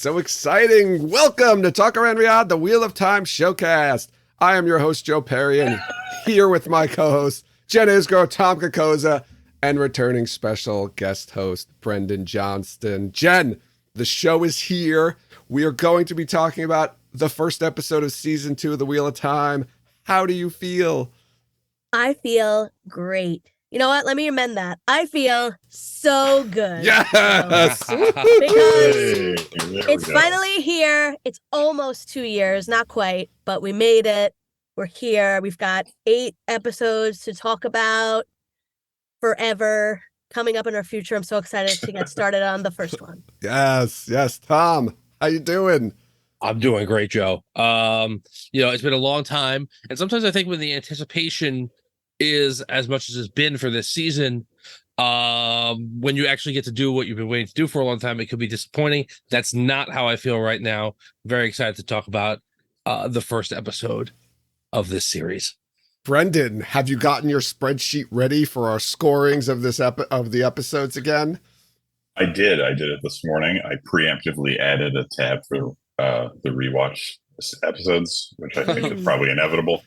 So exciting. Welcome to Talk Around Riyadh, the Wheel of Time showcast. I am your host, Joe Perry, and here with my co-host, Jen Isgro, Tom Kokoza, and returning special guest host, Brendan Johnston. Jen, the show is here. We are going to be talking about the first episode of season 2 of the Wheel of Time. How do you feel? I feel great. You know what? Let me amend that. I feel so good. Yes! Because it's finally here. It's almost 2 years, not quite, but we made it. We're here. We've got 8 episodes to talk about forever coming up in our future. I'm so excited to get started on the first one. Yes. Tom, how you doing? I'm doing great, Joe. It's been a long time, and sometimes I think when the anticipation is as much as it's been for this season, when you actually get to do what you've been waiting to do for a long time, it could be disappointing. That's not how I feel right now. Very excited to talk about the first episode of this series. Brendan, have you gotten your spreadsheet ready for our scorings of the episodes again? I did it this morning. I preemptively added a tab for the rewatch episodes, which I think is probably inevitable.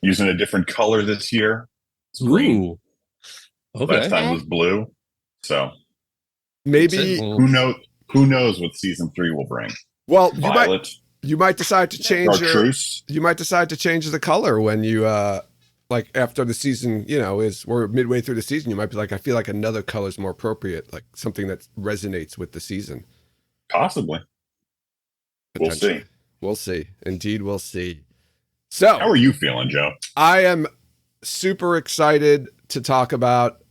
Using a different color this year. It's green. Ooh. Okay. Last time was blue. So maybe who knows what season 3 will bring. Well, Violet. You might decide to change You might decide to change the color when you like after the season, we're midway through the season, you might be like, I feel like another color is more appropriate, like something that resonates with the season. Possibly. We'll see. We'll see. Indeed, we'll see. So, how are you feeling, Joe? I am super excited to talk about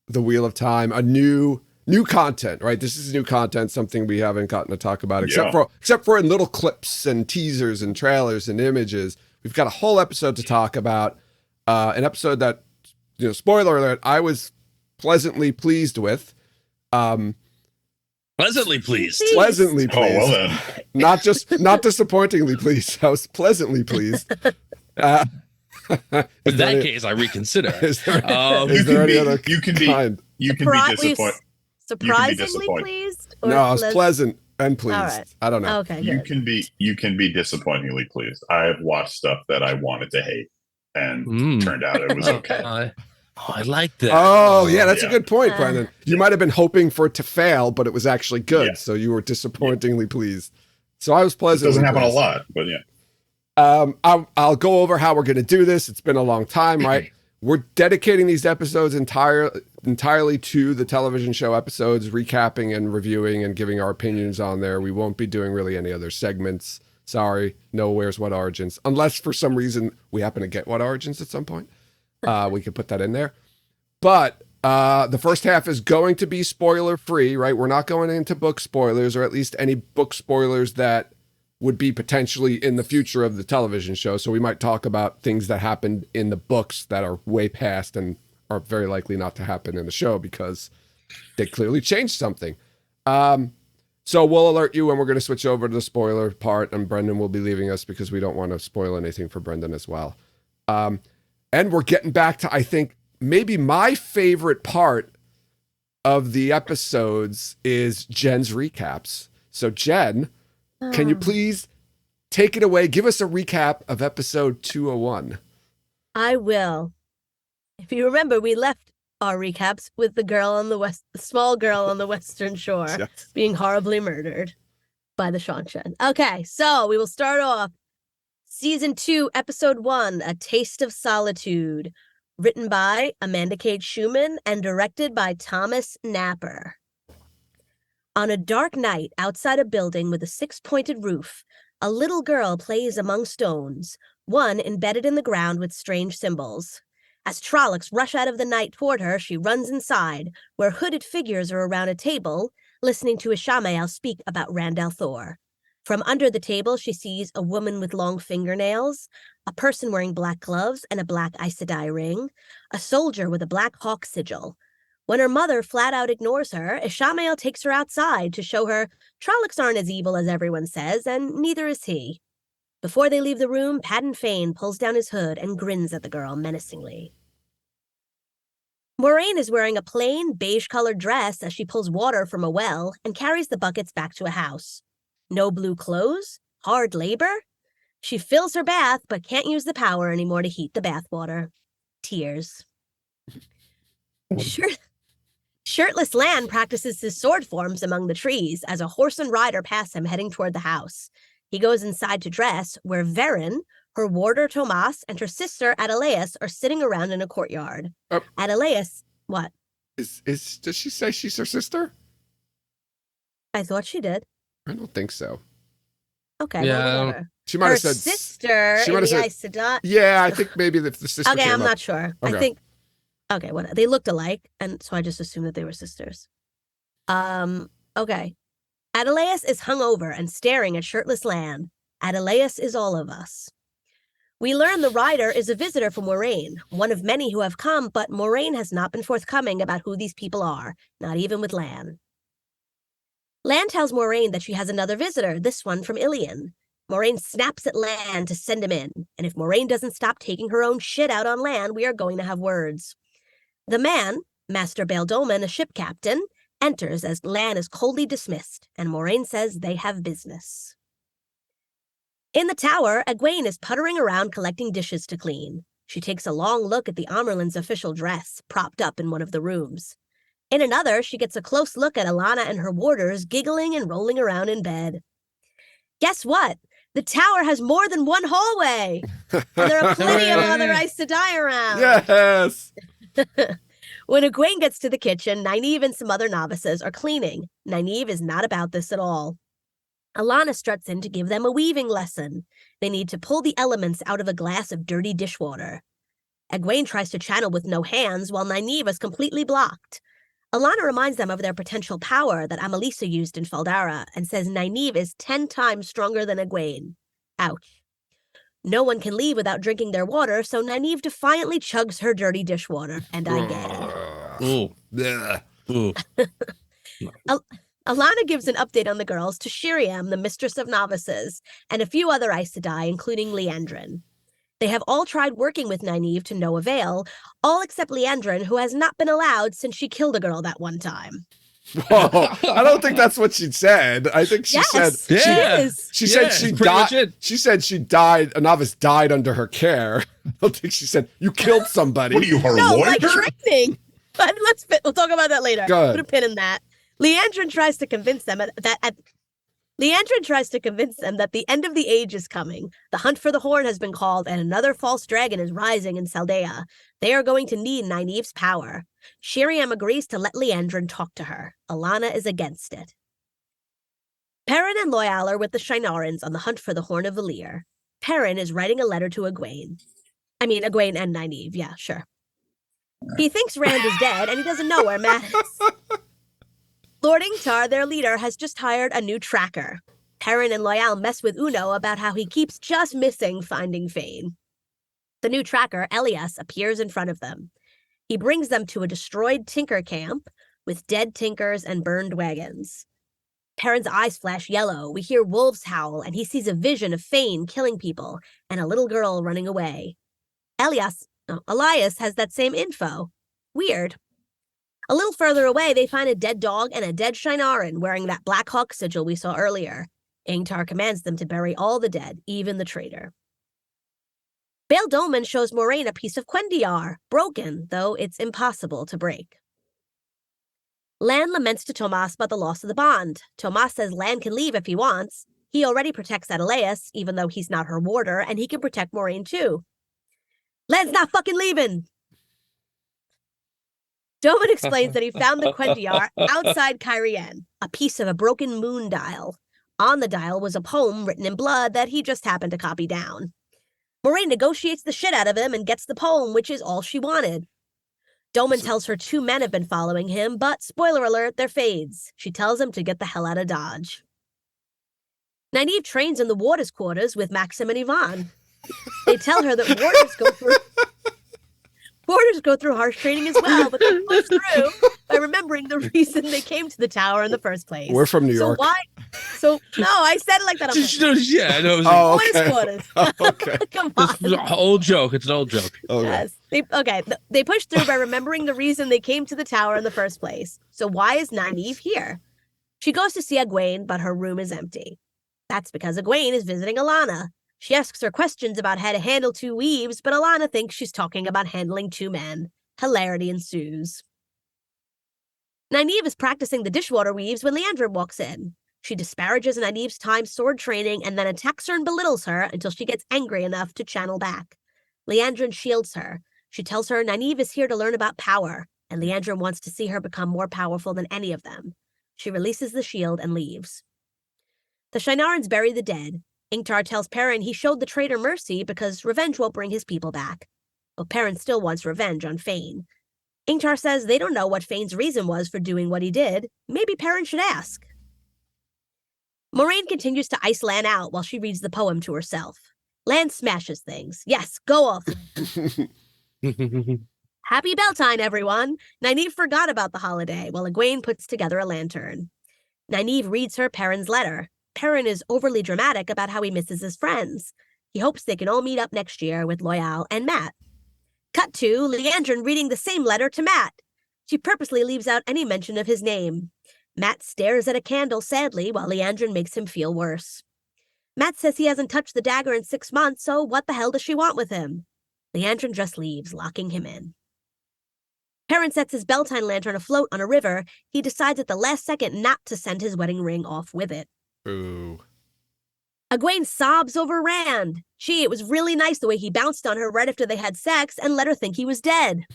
the Wheel of Time, a new content, right? This is new content, something we haven't gotten to talk about, except for in little clips and teasers and trailers and images. We've got a whole episode to talk about, an episode that, spoiler alert, I was pleasantly pleased with. Pleasantly pleed. Pleasantly pleased. Oh, well then. Not disappointingly pleased. I was pleasantly pleased. In that case, I reconsider. Is there any other kind? You can be disappointed. Surprisingly pleased? No, I was pleasant and pleased. Right. I don't know. Okay, you can be disappointingly pleased. I have watched stuff that I wanted to hate, and turned out it was okay. I like that. Oh, yeah, that's a good point, Brendan. You might have been hoping for it to fail, but it was actually good, so you were disappointingly pleased. So I was pleasant. It doesn't happen a lot, but yeah. I'll go over how we're going to do this. It's been a long time, right? We're dedicating these episodes entirely to the television show episodes, recapping and reviewing and giving our opinions on there. We won't be doing really any other segments. Sorry, no Where's What Origins. Unless for some reason we happen to get What Origins at some point. We could put that in there. But the first half is going to be spoiler-free, right? We're not going into book spoilers, or at least any book spoilers that would be potentially in the future of the television show. So we might talk about things that happened in the books that are way past and are very likely not to happen in the show because they clearly changed something. So we'll alert you when we're going to switch over to the spoiler part, and Brendan will be leaving us because we don't want to spoil anything for Brendan as well. And we're getting back to, I think, maybe my favorite part of the episodes is Jen's recaps. So Jen, can you please take it away? Give us a recap of episode 201. I will. If you remember, we left our recaps with the small girl on the Western Shore being horribly murdered by the Shanshan. Okay, so we will start off Season 2, Episode 1, A Taste of Solitude, written by Amanda Cade Schumann and directed by Thomas Napper. On a dark night outside a building with a 6-pointed roof, a little girl plays among stones, one embedded in the ground with strange symbols. As Trollocs rush out of the night toward her, she runs inside, where hooded figures are around a table, listening to Ishamael speak about Randall Thor. From under the table, she sees a woman with long fingernails, a person wearing black gloves and a black Aes Sedai ring, a soldier with a black hawk sigil. When her mother flat out ignores her, Ishamael takes her outside to show her Trollocs aren't as evil as everyone says, and neither is he. Before they leave the room, Paddon Fane pulls down his hood and grins at the girl menacingly. Moraine is wearing a plain beige-colored dress as she pulls water from a well and carries the buckets back to a house. No blue clothes? Hard labor? She fills her bath but can't use the power anymore to heat the bath water. Tears. Shirtless Lan practices his sword forms among the trees as a horse and rider pass him heading toward the house. He goes inside to dress, where Varen, her warder Tomas, and her sister Adelaus are sitting around in a courtyard. Adelaus, what? Does she say she's her sister? I thought she did. I don't think so. Okay, Yeah, well, whatever. She might Her have said sister she in might the have Aes said, Sedai. yeah, I think maybe the sister Okay, came I'm up. not sure. Okay. I think. Okay, what? They looked alike, and so I just assumed that they were sisters. Okay. Adelaus is hungover and staring at shirtless Lan. Adelaus is all of us. We learn the rider is a visitor from Moraine, one of many who have come, but Moraine has not been forthcoming about who these people are, not even with Lan. Lan tells Moraine that she has another visitor, this one from Ilion. Moraine snaps at Lan to send him in, and if Moraine doesn't stop taking her own shit out on Lan, we are going to have words. The man, Master Baeldomen, a ship captain, enters as Lan is coldly dismissed, and Moraine says they have business. In the tower, Egwene is puttering around collecting dishes to clean. She takes a long look at the Amerlin's official dress, propped up in one of the rooms. In another, she gets a close look at Alana and her warders giggling and rolling around in bed. Guess what? The tower has more than one hallway! And there are plenty of other Aes Sedai around! Yes! When Egwene gets to the kitchen, Nynaeve and some other novices are cleaning. Nynaeve is not about this at all. Alana struts in to give them a weaving lesson. They need to pull the elements out of a glass of dirty dishwater. Egwene tries to channel with no hands while Nynaeve is completely blocked. Alana reminds them of their potential power that Amalisa used in Faldara and says Nynaeve is 10 times stronger than Egwene. Ouch. No one can leave without drinking their water, so Nynaeve defiantly chugs her dirty dishwater, and I gag. Ooh. Ooh. Alana gives an update on the girls to Shiriam, the mistress of novices, and a few other Aes Sedai, including Leandrin. They have all tried working with Nynaeve to no avail, all except Leandrin, who has not been allowed since she killed a girl that one time. Whoa, I don't think that's what she said. I think she said she said she died. She said she died. A novice died under her care. I don't think she said you killed somebody. What are you, her No, lawyer? like training. But we'll talk about that later. Go ahead. Put a pin in that. Leandrin tries to convince them that the end of the age is coming. The hunt for the horn has been called, and another false dragon is rising in Saldea. They are going to need Nynaeve's power. Shiriam agrees to let Leandrin talk to her. Alana is against it. Perrin and Loial are with the Shinarans on the hunt for the Horn of Valir. Perrin is writing a letter to Egwene. Egwene and Nynaeve, yeah, sure. He thinks Rand is dead, and he doesn't know where Mat is. Lord Ingtar, their leader, has just hired a new tracker. Perrin and Loial mess with Uno about how he keeps just missing finding Fane. The new tracker, Elias, appears in front of them. He brings them to a destroyed tinker camp with dead tinkers and burned wagons. Perrin's eyes flash yellow. We hear wolves howl, and he sees a vision of Fane killing people and a little girl running away. Elias has that same info. Weird. A little further away, they find a dead dog and a dead Shinaran wearing that Black Hawk sigil we saw earlier. Ingtar commands them to bury all the dead, even the traitor. Baeldomen shows Moraine a piece of Quendiar, broken, though it's impossible to break. Lan laments to Tomas about the loss of the bond. Tomas says Lan can leave if he wants. He already protects Adelaus, even though he's not her warder, and he can protect Moraine too. Lan's not fucking leaving! Doman explains that he found the Quendiar outside Cairhien, a piece of a broken moon dial. On the dial was a poem written in blood that he just happened to copy down. Moraine negotiates the shit out of him and gets the poem, which is all she wanted. Doman tells her 2 men have been following him, but spoiler alert, they're Fades. She tells him to get the hell out of Dodge. Nynaeve trains in the warders' quarters with Maxim and Yvonne. They tell her that warders go through harsh training as well, but they push through by remembering the reason they came to the tower in the first place. We're from New York. No, I said it like that. Yeah, I know. Oh, okay. Quarters. Oh, okay. Come on. It's an old joke. It's an old joke. Okay. Yes. They push through by remembering the reason they came to the tower in the first place. So why is Nynaeve here? She goes to see Egwene, but her room is empty. That's because Egwene is visiting Alana. She asks her questions about how to handle 2 weaves, but Alana thinks she's talking about handling 2 men. Hilarity ensues. Nynaeve is practicing the dishwater weaves when Leandrin walks in. She disparages Nynaeve's time sword training and then attacks her and belittles her until she gets angry enough to channel back. Leandrin shields her. She tells her Nynaeve is here to learn about power, and Leandrin wants to see her become more powerful than any of them. She releases the shield and leaves. The Shinarans bury the dead. Ingtar tells Perrin he showed the traitor mercy because revenge won't bring his people back. But Perrin still wants revenge on Fane. Ingtar says they don't know what Fane's reason was for doing what he did. Maybe Perrin should ask. Moraine continues to ice Lan out while she reads the poem to herself. Lan smashes things. Yes, go off. Happy Beltane, everyone! Nynaeve forgot about the holiday while Egwene puts together a lantern. Nynaeve reads her Perrin's letter. Perrin is overly dramatic about how he misses his friends. He hopes they can all meet up next year with Loial and Mat. Cut to Leandrin reading the same letter to Mat. She purposely leaves out any mention of his name. Mat stares at a candle sadly while Leandrin makes him feel worse. Mat says he hasn't touched the dagger in 6 months, so what the hell does she want with him? Leandrin just leaves, locking him in. Perrin sets his Beltane lantern afloat on a river. He decides at the last second not to send his wedding ring off with it. Ooh. Egwene sobs over Rand. It was really nice the way he bounced on her right after they had sex and let her think he was dead.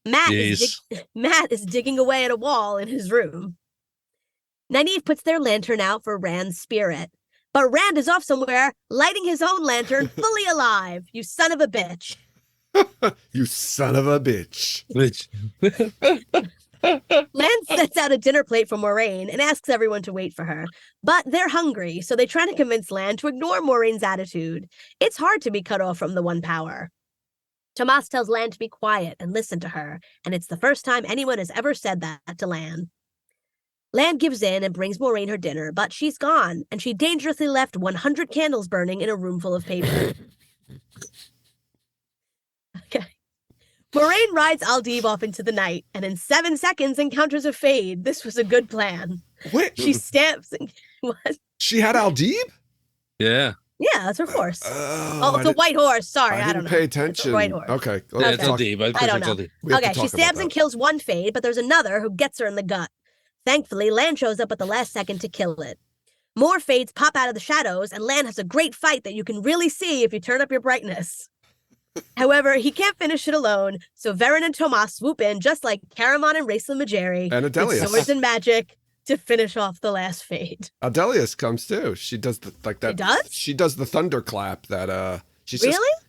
Mat is digging away at a wall in his room. Nynaeve puts their lantern out for Rand's spirit. But Rand is off somewhere, lighting his own lantern fully alive. You son of a bitch. You son of a bitch. Lan sets out a dinner plate for Moraine and asks everyone to wait for her. But they're hungry, so they try to convince Lan to ignore Moraine's attitude. It's hard to be cut off from the one power. Tomas tells Lan to be quiet and listen to her, and it's the first time anyone has ever said that to Lan. Lan gives in and brings Moraine her dinner, but she's gone, and she dangerously left 100 candles burning in a room full of paper. Okay. Moraine rides Aldeeb off into the night, and in 7 seconds encounters a fade. This was a good plan. Wait. She stamps and... What? She had Aldeeb? Yeah. Yeah, that's her horse. Oh, it's a white horse. Sorry, I don't know. Pay attention. It's a white horse. Okay. Yeah, it's Aldeeb. I don't know. Okay, she stabs and kills one fade, but there's another who gets her in the gut. Thankfully, Lan shows up at the last second to kill it. More fades pop out of the shadows, and Lan has a great fight that you can really see if you turn up your brightness. However, he can't finish it alone, so Varen and Tomas swoop in just like Caramon and Raistlin Majeri and Adelius. With swords and magic to finish off the last fade. Adelius comes too. She does that. She does? She does the thunderclap that she's really?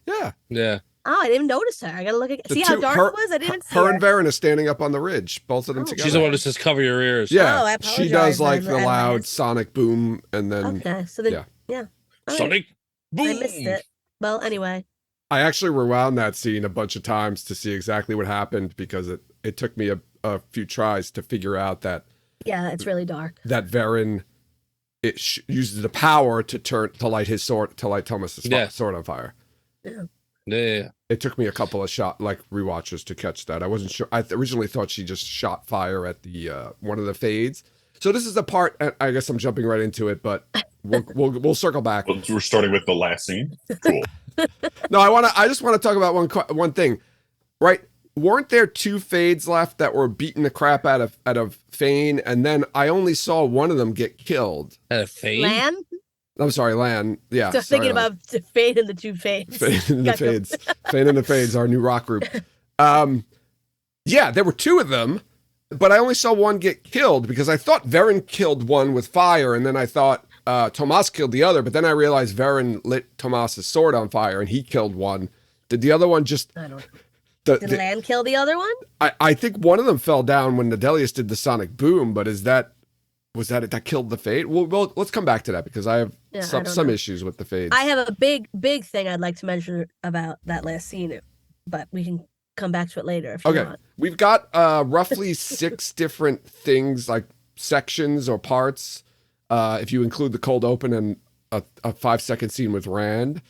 Yeah. Oh, I didn't even notice her. I gotta look at see how dark it was? I didn't see her. And Varen are standing up on the ridge, both of them together. She's the one who says cover your ears. Yeah. Oh, I apologize. She does like the loud sonic boom and then okay, so then yeah. Sonic boom. I missed it. Well, anyway. I actually rewound that scene a bunch of times to see exactly what happened because it took me a few tries to figure out that. Yeah, it's really dark. That Varen uses the power to light his sword, to light Thomas's sword on fire. Yeah. It took me a couple of rewatches to catch that. I wasn't sure. I originally thought she just shot fire at the one of the fades. So this is the part. I guess I'm jumping right into it, but we'll circle back. We're starting with the last scene. Cool. No, I just want to talk about one thing, right? Weren't there 2 fades left that were beating the crap out of Fane, and then I only saw one of them get killed. Out of Fane? Lan? I'm sorry, Lan. Yeah. So thinking about the Fane and the 2 fades. Fane and the fades. Fane and the fades, our new rock group. Yeah, there were 2 of them, but I only saw one get killed because I thought Varen killed one with fire, and then I thought Tomas killed the other, but then I realized Varen lit Tomas's sword on fire and he killed one. Did the other one just... I don't know. Did Lan kill the other one? I think one of them fell down when Adelius did the sonic boom, but was that it that killed the fade? Well, let's come back to that because I have some issues with the fades. I have a big thing I'd like to mention about that last scene, but we can come back to it later if you want. We've got roughly 6 different things, like sections or parts, if you include the cold open and a 5-second scene with Rand.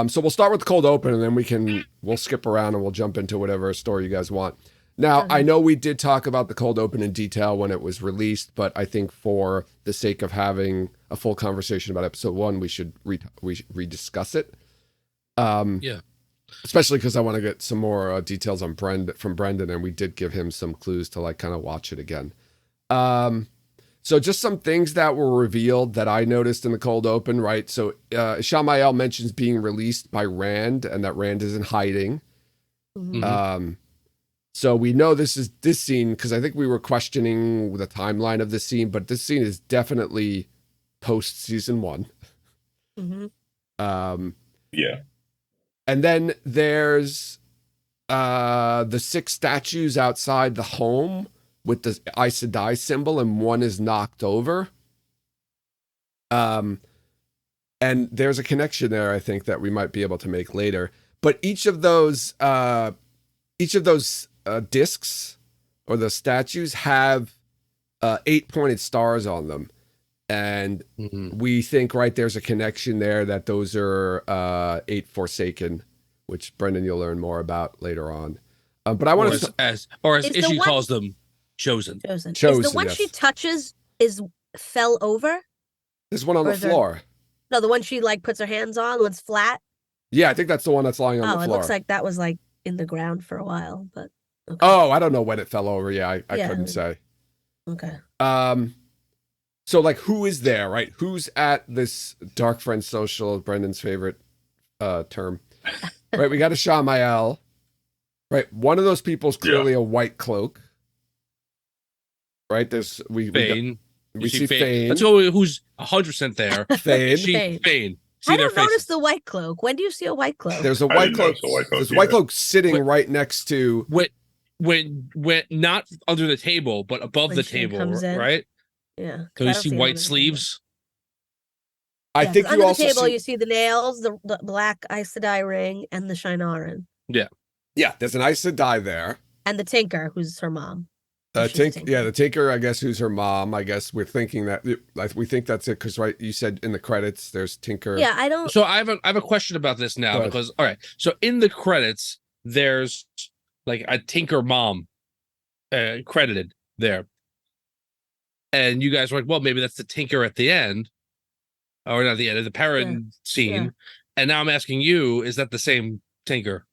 So we'll start with the cold open, and then we'll skip around and we'll jump into whatever story you guys want. Now, I know we did talk about the cold open in detail when it was released, but I think for the sake of having a full conversation about episode 1, we should rediscuss it. Yeah. Especially because I want to get some more details on from Brendan, and we did give him some clues to like kind of watch it again. So just some things that were revealed that I noticed in the cold open, right? So Shamael mentions being released by Rand, and that Rand is in hiding. Mm-hmm. So we know this scene, because I think we were questioning the timeline of this scene, but this scene is definitely post season 1. Mm-hmm. Yeah. And then there's the 6 statues outside the home with the Aes Sedai symbol, and one is knocked over. And there's a connection there, I think, that we might be able to make later. But each of those discs or the statues have 8 pointed stars on them. And we think, right, there's a connection there that those are 8 Forsaken, which Brendan, you'll learn more about later on. But I want to, as Ishii calls them, chosen. Is the one yes. she touches fell over? There's one on the floor. No, the one she like puts her hands on, one's flat. Yeah, I think that's the one that's lying on the floor. Oh, it looks like that was like in the ground for a while, but okay. Oh, I don't know when it fell over. Yeah, I couldn't say. Okay. So like, who is there, right? Who's at this Dark Friend social, Brendan's favorite term, right? We got a Shamael, right? One of those people is clearly a white cloak, right? There's we see Fane. Let's go. Who's 100% there? Fane. Fane. I don't notice the white cloak. When do you see a white cloak? There's a white cloak. There's a white cloak sitting right next to. When not under the table, but above the table, right? Yeah. So you see white sleeves. I think you under also the table see... you see the nails, the black Aes Sedai ring, and the Shinaran. Yeah. Yeah, there's an Aes Sedai there. And the Tinker, who's her mom. The Tinker, I guess, who's her mom. I guess we think that's it because, right, you said in the credits there's Tinker. Yeah, I don't. So I have a question about this now because, all right, so in the credits there's like a Tinker mom credited there, and you guys were like, well, maybe that's the Tinker at the end, or not the end of the Perrin scene. Yeah. And now I'm asking you, is that the same Tinker?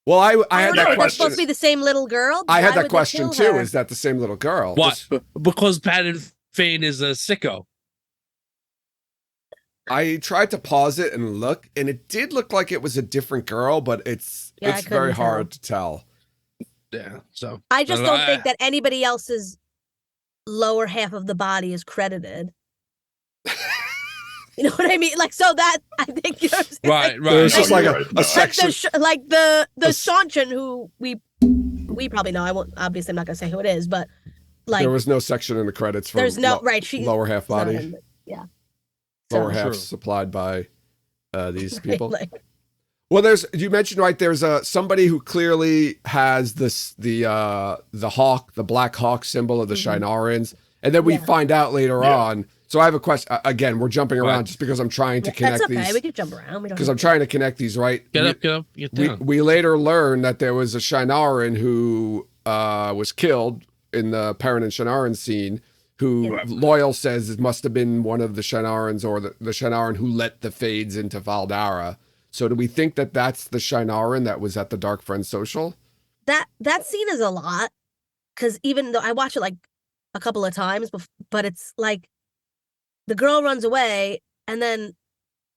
Well, I had that question. That's supposed to be the same little girl. I had that question too. Is that the same little girl? What? Because Patton Fane is a sicko. I tried to pause it and look, and it did look like it was a different girl, but it's very hard to tell. Yeah. So I just don't think that anybody else's lower half of the body is credited. You know what I mean? Like, so that I think you're right. There's just like a section, like the Shanchan who we probably know. I won't. Obviously, I'm not gonna say who it is, but like there was no section in the credits for lower half body. Yeah, lower half supplied by these people. Well, you mentioned, right, there's somebody who clearly has the hawk, the black hawk symbol of the Shinarans, and then we find out later on. So I have a question. Again, we're jumping around just because I'm trying to connect these. That's okay. We can jump around. Because I'm trying to connect these, right? Get up. Get down. We later learn that there was a Shinaran who was killed in the Perrin and Shinaran scene, who Loyal says it must have been one of the Shinarans or the Shinaran who let the Fades into Valdara. So do we think that that's the Shinaran that was at the Dark Friend social? That scene is a lot, because even though I watch it like a couple of times, but it's like the girl runs away and then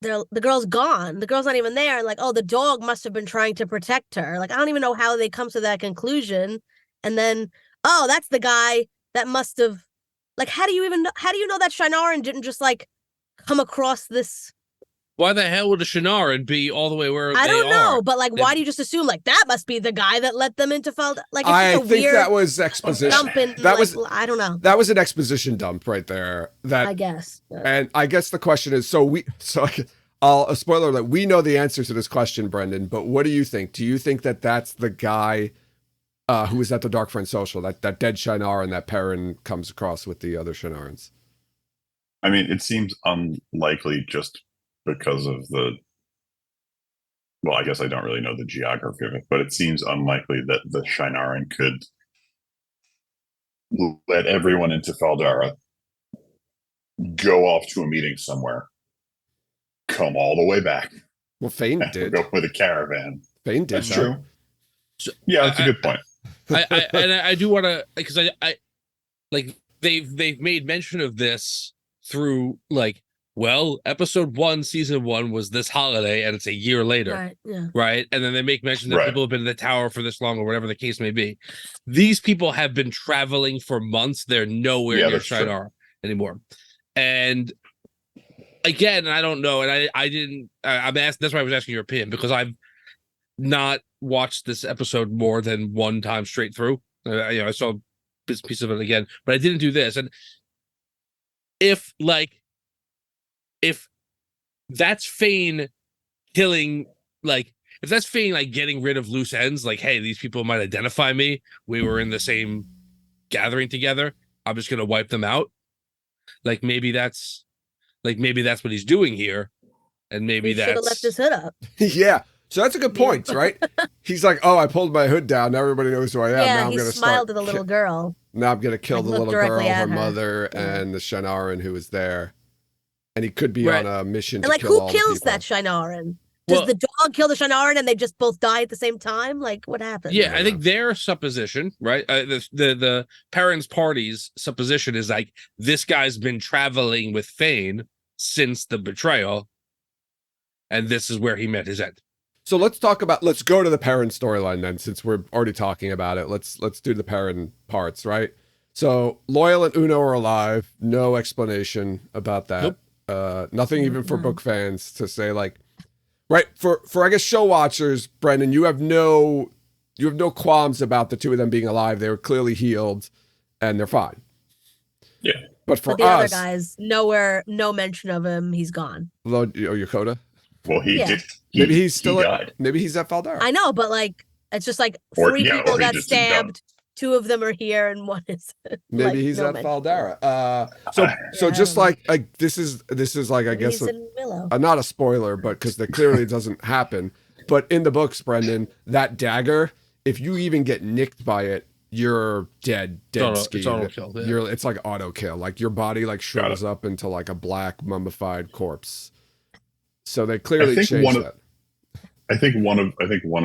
the girl's gone. The girl's not even there. Like, oh, the dog must have been trying to protect her. Like, I don't even know how they come to that conclusion. And then, oh, that's the guy that must have. Like, how do you know that Shinaran didn't just like come across this? Why the hell would a Shinaran be all the way where I don't know, but like, why do you just assume like that must be the guy that let them into Falda? Like, I think that was exposition. I don't know. That was an exposition dump right there. That I guess. And I guess the question is, a spoiler alert, we know the answer to this question, Brendan. But what do you think? Do you think that that's the guy who was at the Dark Friend social, that dead Shinaran that Perrin comes across with the other Shinarans? I mean, it seems unlikely just because of the well, I guess I don't really know the geography of it, but it seems unlikely that the Shinaran could let everyone into Faldara, go off to a meeting somewhere, come all the way back, Well, Fane and did. go with a caravan. Fane did. That's that. true. So, Yeah, that's a good point. I do want to, because I like they've made mention of this through like, well, episode 1 season 1 was this holiday and it's a year later, Right. Yeah. right? And then they make mention that Right. people have been in the tower for this long or whatever the case may be. These people have been traveling for months. They're nowhere near that's true. Shinar anymore. And again, I don't know, and I'm asked, that's why I was asking your opinion, because I've not watched this episode more than one time straight through. I saw this piece of it again, but I didn't do this. And if that's Fane killing, like, if that's Fane like getting rid of loose ends, like, hey, these people might identify me, we were in the same gathering together, I'm just gonna wipe them out. Maybe that's what he's doing here, and maybe He should have that's left his hood up. Yeah. So that's a good point, right? He's like, oh, I pulled my hood down. Now everybody knows who I am. Yeah, now I'm he going to smiled start. at the little girl. Now I'm going to kill Like, the looked little girl, directly her at her. mother, Yeah. and the Shanaran who was there. And he could be Right. on a mission And to like, kill who all kills the people. that Shinaran? Does Well- the dog kill the Shinaran and they just both die at the same time? Like, what happened? Yeah, I think their supposition, right? The parents' party's supposition is like, this guy's been traveling with Fane since the betrayal, and this is where he met his end. So let's go to the Perrin storyline then, since we're already talking about it. Let's do the Perrin parts, right? So Loyal and Uno are alive. No explanation about that. Nope. Nothing even for book fans to say, like, right, for I guess show watchers, Brendan, you have no qualms about the two of them being alive. They were clearly healed and they're fine. Yeah. But for But the other us, guys, no mention of him. He's gone. Yokota, Well, he Yeah. did. maybe he's still died. maybe he's at Faldara. I know, but like, it's just like Or- three yeah, people or he got just didn't die. stabbed. 2 of them are here, and one is Maybe like, he's no at mention. Faldara. So Yeah, just I don't like this is like, I Maybe guess he's in Willow. not a spoiler, but because that clearly doesn't happen. But in the books, Brendan, that dagger, if you even get nicked by it, you're dead ski. It's auto kill. Yeah. It's like auto kill. Like your body like shrivels up into like a black mummified corpse. So they clearly changed that. I think one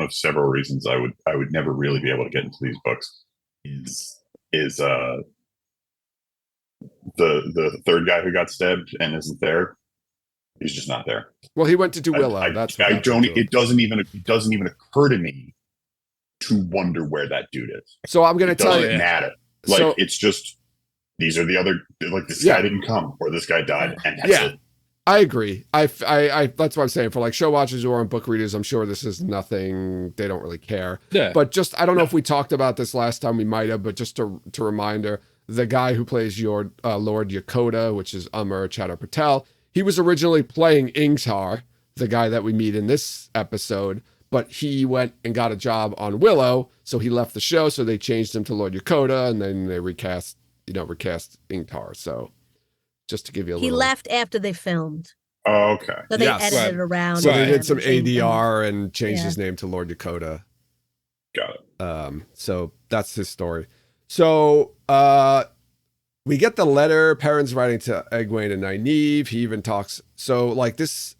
of several reasons I would never really be able to get into these books is the third guy who got stabbed and isn't there. He's just not there. Well, he went to do Willow. It doesn't even occur to me to wonder where that dude is. So I'm gonna tell you, Doesn't matter. Like, So- it's just these are the other, like, this guy didn't come or this guy died, and that's it. I agree. I that's what I'm saying. For like show watchers who aren't book readers, I'm sure this is nothing. They don't really care. Yeah. But just, I don't know if we talked about this last time. We might have, but just to reminder, the guy who plays your Lord Yokota, which is Amar Chatter Patel, he was originally playing Ingtar, the guy that we meet in this episode, but he went and got a job on Willow, so he left the show. So they changed him to Lord Yokota, and then they recast Ingtar. So just to give you a He little. left after they filmed, Oh, okay. so they Yes. edited around. So they him did some and changed him. ADR and changed Yeah. his name to Lord Yokota. Got it. So that's his story. So we get the letter Perrin's writing to Egwene and Nynaeve. He even talks. So like this,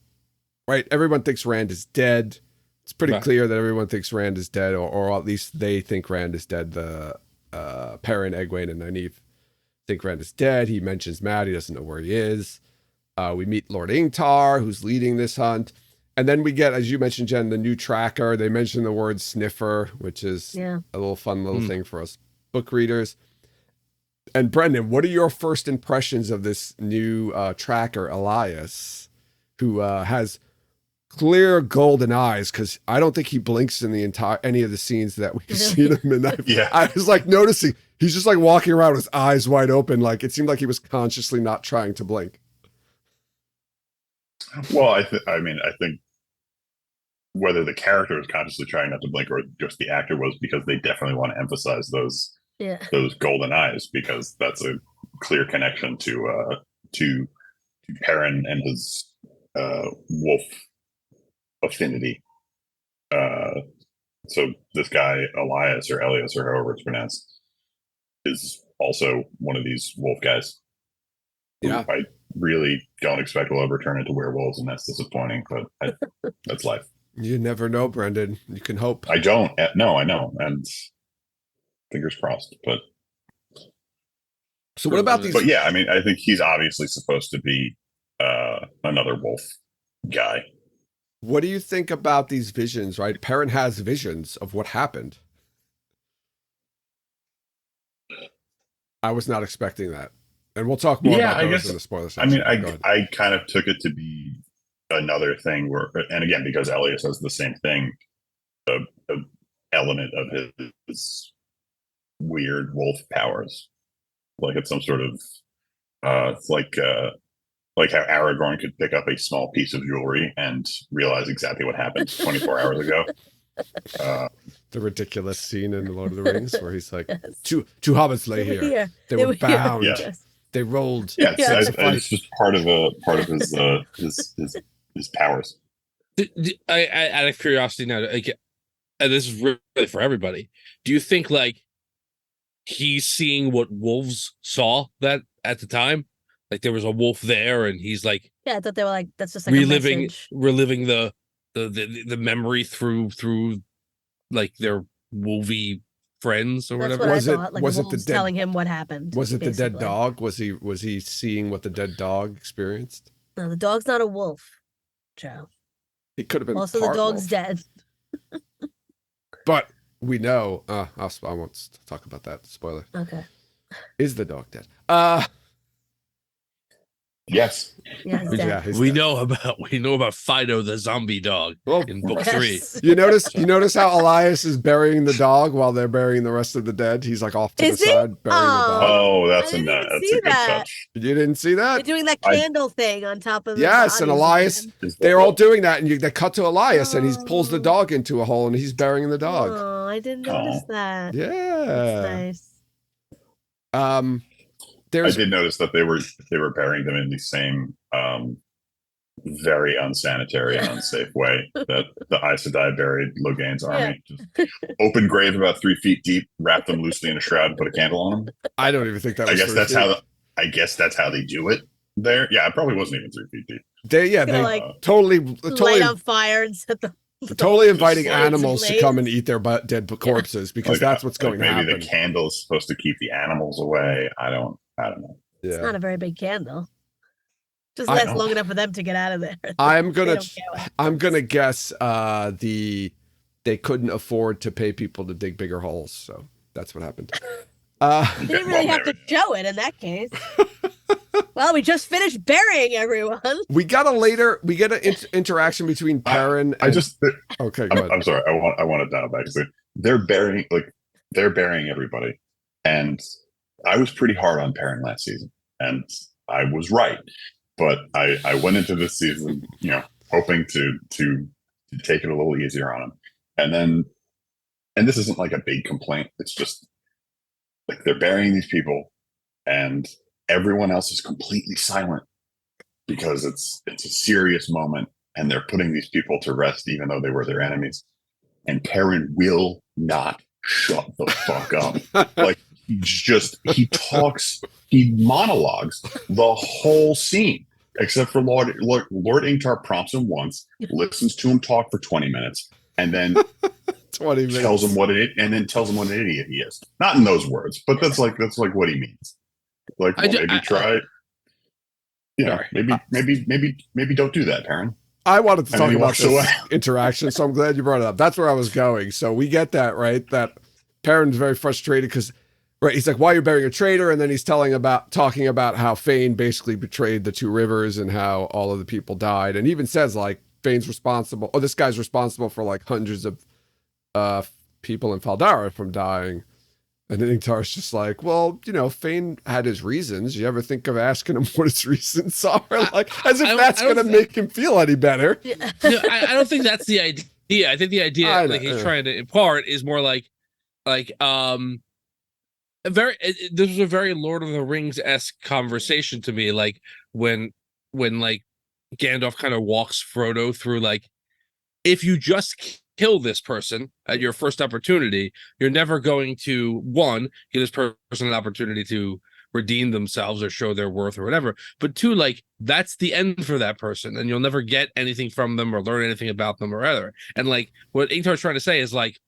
right? Everyone thinks Rand is dead. It's pretty clear that everyone thinks Rand is dead, or at least they think Rand is dead. The Perrin, Egwene, and Nynaeve think Rand is dead. He mentions Matt. He doesn't know where he is. We meet Lord Ingtar, who's leading this hunt. And then we get, as you mentioned, Jen, the new tracker. They mention the word sniffer, which is a little fun little thing for us book readers. And Brendan, what are your first impressions of this new tracker, Elias, who has clear golden eyes? Because I don't think he blinks in any of the scenes that we've seen him in. I was like noticing he's just like walking around with his eyes wide open. Like it seemed like he was consciously not trying to blink. Well, I think whether the character was consciously trying not to blink or just the actor was, because they definitely want to emphasize those golden eyes, because that's a clear connection to Perrin and his wolf affinity. So this guy Elias or Elias or however it's pronounced is also one of these wolf guys. Yeah. I really don't expect will ever turn into werewolves, and that's disappointing. But that's life. You never know, Brendan. You can hope. I don't. No, I know, and fingers crossed. But so what about these? But yeah, I mean, I think he's obviously supposed to be another wolf guy. What do you think about these visions? Right, Perrin has visions of what happened. I was not expecting that, and we'll talk more about those in the spoiler section. I mean, I kind of took it to be another thing where, and again, because Elias has the same thing, a element of his weird wolf powers, like it's some sort of it's like how Aragorn could pick up a small piece of jewelry and realize exactly what happened 24 hours ago. The ridiculous scene in The Lord of the Rings where he's like, two hobbits lay here. They were bound. Yes. They rolled. Yeah, it's just part of his powers. Out of curiosity now, like, and this is really for everybody. Do you think like he's seeing what wolves saw that at the time? Like there was a wolf there, and he's like, yeah, I thought they were like, that's just like reliving the memory through like their wolvy friends or that's whatever. What I thought. Like was it wolves telling him what happened? Was it basically. the dead dog? Was he seeing what the dead dog experienced? No, the dog's not a wolf, Joe. He could have been. Also, the dog's dead. But we know. I won't talk about that. Spoiler. Okay. Is the dog dead? Yes. Yeah, he's dead. We know about Fido the zombie dog in book 3. You notice how Elias is burying the dog while they're burying the rest of the dead. He's like off to the side burying the dog. Oh, that's a good touch. You didn't see that? They're doing that candle thing on top of the yes, and Elias, they're all doing that, and they cut to Elias, and he pulls the dog into a hole, and he's burying the dog. Oh, I didn't notice that. Yeah, that's nice. I did notice that they were burying them in the same very unsanitary and unsafe way that the Aes Sedai buried Logain's army. Just open grave about 3 feet deep, wrap them loosely in a shroud, and put a candle on them. I don't even think that was I guess that's how they do it there. Yeah, it probably wasn't even 3 feet deep. They like totally light on fire and set the totally inviting animals to come and eat their dead corpses because that's what's going to happen. Maybe the candle is supposed to keep the animals away. I don't know. Yeah. It's not a very big candle. Just lasts long enough for them to get out of there. I'm gonna guess they couldn't afford to pay people to dig bigger holes, so that's what happened. They didn't really have to show it in that case. Well, we just finished burying everyone. We get an interaction between Perrin. Okay, go ahead. I'm sorry. I want to dial back. They're burying everybody, and I was pretty hard on Perrin last season, and I was right. But I went into this season, hoping to take it a little easier on him, and this isn't like a big complaint. It's just like they're burying these people, and everyone else is completely silent because it's a serious moment, and they're putting these people to rest, even though they were their enemies. And Perrin will not shut the fuck up. Like he talks, he monologues the whole scene, except for Lord Ingtar prompts him once, listens to him talk for 20 minutes, and then 20 minutes. tells him what an idiot he is. Not in those words, but that's like what he means. Like, well, maybe try. Maybe don't do that, Perrin. I wanted to talk about this interaction, so I'm glad you brought it up. That's where I was going. So we get that, right? That Perrin's very frustrated because, right, he's like, why are you burying a traitor? And then he's talking about how Fane basically betrayed the two rivers and how all of the people died. And he even says, like, Fane's responsible, or this guy's responsible for, like, hundreds of people in Faldara from dying. And then Ingtar's just like, well, Fane had his reasons. You ever think of asking him what his reasons are? Like, as if that's going to make him feel any better. Yeah. No, I don't think that's the idea. I think the idea he's trying to impart is more like this was a very Lord of the Rings-esque conversation to me. Like when like Gandalf kind of walks Frodo through, like, if you just kill this person at your first opportunity, you're never going to, one, give this person an opportunity to redeem themselves or show their worth or whatever, but two, like, that's the end for that person, and you'll never get anything from them or learn anything about them or whatever. And like what Ingtar's trying to say is like,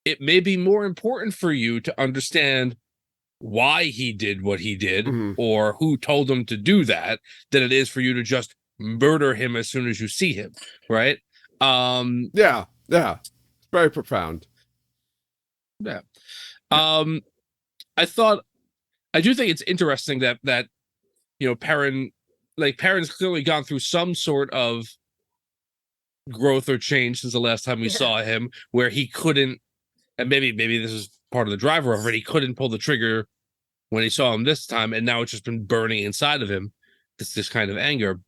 it may be more important for you to understand why he did what he did or who told him to do that than it is for you to just murder him as soon as you see him, right? Yeah, it's very profound. Yeah. I do think it's interesting that you know, Perrin's clearly gone through some sort of growth or change since the last time we saw him, where he couldn't, and maybe this is part of the driver of it, he couldn't pull the trigger when he saw him this time, and now it's just been burning inside of him, this kind of anger.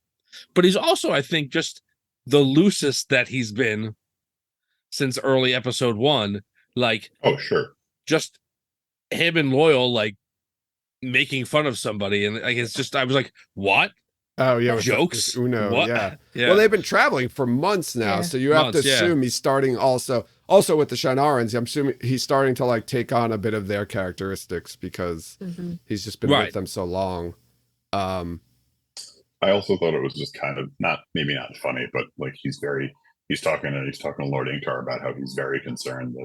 But he's also, I think, just the loosest that he's been since early episode 1. Like, oh sure, just him and Loyal like making fun of somebody, and like, it's just, I was like, what? Oh yeah, jokes. With Uno. What? Yeah. Yeah. Well, they've been traveling for months now, so you have to assume he's starting also with the Shanarans. I'm assuming he's starting to like take on a bit of their characteristics because he's just been with them so long. I also thought it was just kind of not funny, but like he's talking to Lord Ingtar about how he's very concerned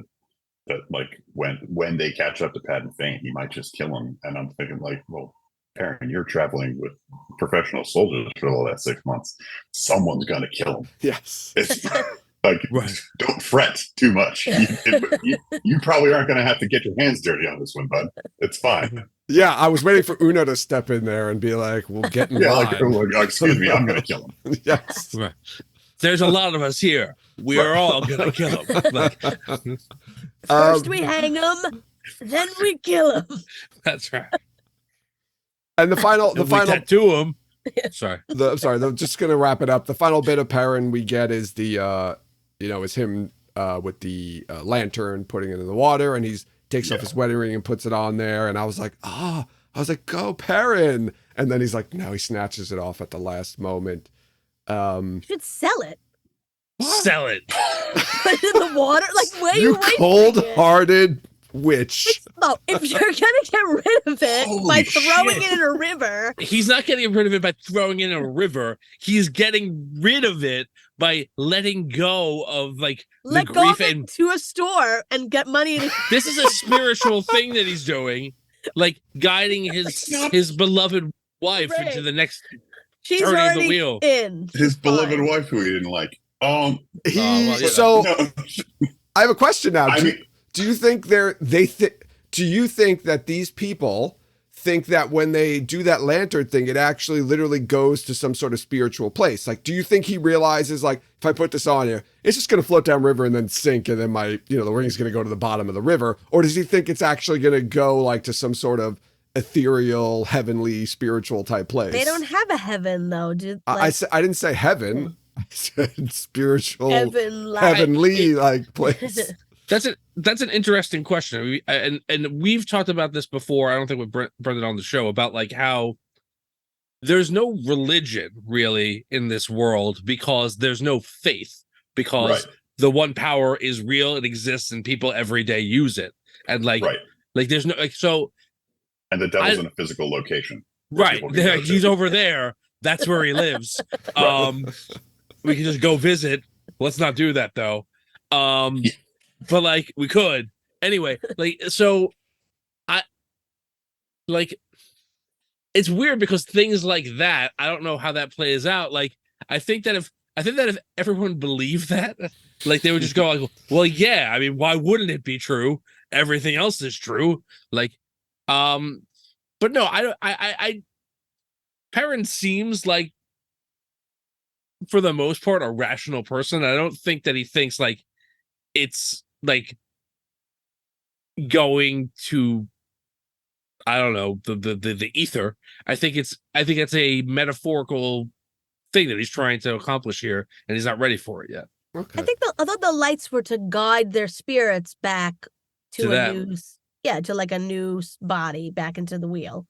that like when they catch up to Pat and Fane, he might just kill him. And I'm thinking like, well, Perrin, you're traveling with professional soldiers for all that 6 months. Someone's gonna kill him. Yes. It's like, don't fret too much. You probably aren't gonna have to get your hands dirty on this one, bud. It's fine. Yeah, I was waiting for Uno to step in there and be like, "We'll get in line." Like, excuse me, I'm gonna kill him. Yes. Right. There's a lot of us here. We are all gonna kill him. Like, first we hang him, then we kill him. That's right. And the final tattoo him. Sorry. I'm just gonna wrap it up. The final bit of Perrin we get is the is him with the lantern, putting it in the water, and he takes off his wedding ring and puts it on there. And I was like, go Perrin. And then he's like, no, he snatches it off at the last moment. You should sell it. What? Sell it. Put it in the water. Like, where you cold-hearted witch. Oh, if you're gonna get rid of it by throwing it in a river, he's not getting rid of it by throwing it in a river. He's getting rid of it by letting go of like let the go grief of it to a store and get money. This is a spiritual thing that he's doing, like guiding his beloved wife into the next. She's turning already of the wheel. In. His beloved wife, who he didn't like. I have a question now. Do you think do you think that these people think that when they do that lantern thing, it actually literally goes to some sort of spiritual place? Like, do you think he realizes, like, if I put this on here, it's just going to float down river and then sink, and then the ring's going to go to the bottom of the river? Or does he think it's actually going to go like to some sort of ethereal, heavenly, spiritual type place? They don't have a heaven though. I didn't say heaven. I said spiritual, heavenly like place. That's an interesting question, and we've talked about this before. I don't think with Brendan on the show about like how there's no religion really in this world because there's no faith, because the one power is real, it exists, and people every day use it, and like there's no like so. And the devil's in a physical location. Right. He's over there. That's where he lives. We can just go visit. Let's not do that though. But like we could. Anyway, like so it's weird because things like that, I don't know how that plays out. Like I think that if everyone believed that, like they would just go like, well, yeah, I mean, why wouldn't it be true? Everything else is true. Like but no, I Perrin seems like, for the most part, a rational person. I don't think that he thinks like it's like going to, I don't know, the ether. I think it's a metaphorical thing that he's trying to accomplish here, and he's not ready for it yet. Okay. I thought the lights were to guide their spirits back to a new. Yeah, to like a new body back into the wheel.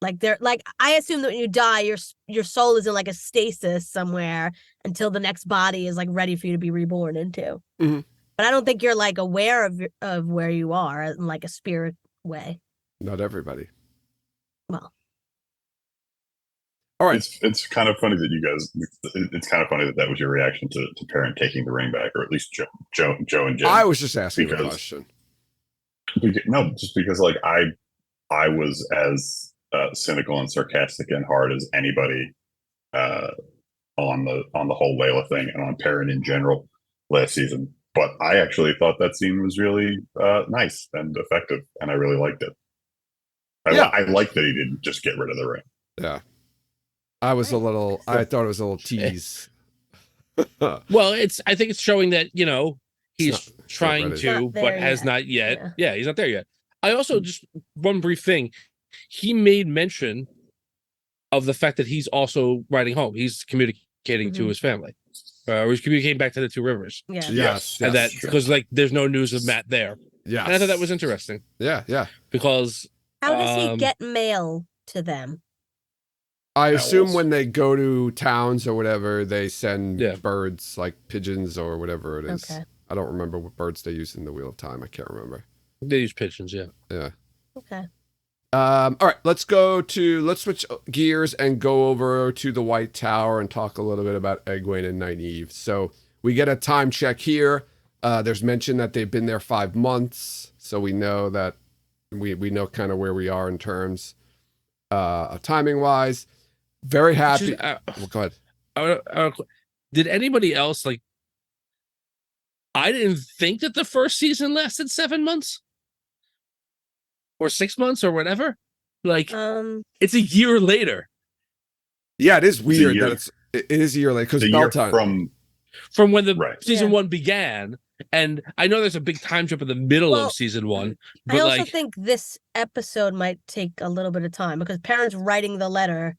Like they're like, I assume that when you die, your soul is in like a stasis somewhere until the next body is like ready for you to be reborn into. Mhm. But I don't think you're like aware of where you are in like a spirit way. Not everybody. Well, all right. It's kind of funny that you guys. It's kind of funny that was your reaction to Perrin taking the ring back, or at least Joe and Jen. I was just asking a question. No, just because like I was as cynical and sarcastic and hard as anybody on the whole Layla thing and on Perrin in general last season. But I actually thought that scene was really nice and effective, and I really liked it. I liked that he didn't just get rid of the ring. Yeah. I was I thought it was a little tease. Well, I think it's showing that, he's trying to, but has not yet. Yeah, he's not there yet. I also just one brief thing. He made mention of the fact that he's also riding home. He's communicating to his family. Or he's communicating back to the Two Rivers. Yeah. Yes. And that because like there's no news of Matt there. Yeah. And I thought that was interesting. Yeah. Because how does he get mail to them? I assume when they go to towns or whatever, they send birds like pigeons or whatever it is. Okay. I don't remember what birds they use in the Wheel of Time. I can't remember. They use pigeons, yeah. Yeah. Okay. All right, let's switch gears and go over to the White Tower and talk a little bit about Egwene and Nynaeve. So we get a time check here. There's mention that they've been there 5 months, so we know that we know kind of where we are in terms of timing wise. Very happy. Go ahead. Did anybody else like? I didn't think that the first season lasted 7 months. Or 6 months or whatever. Like it's a year later. Yeah, it is weird that it is a year later because bell time from when the season 1 began. And I know there's a big time jump in the middle of season 1. But I also think this episode might take a little bit of time because Perrin's writing the letter.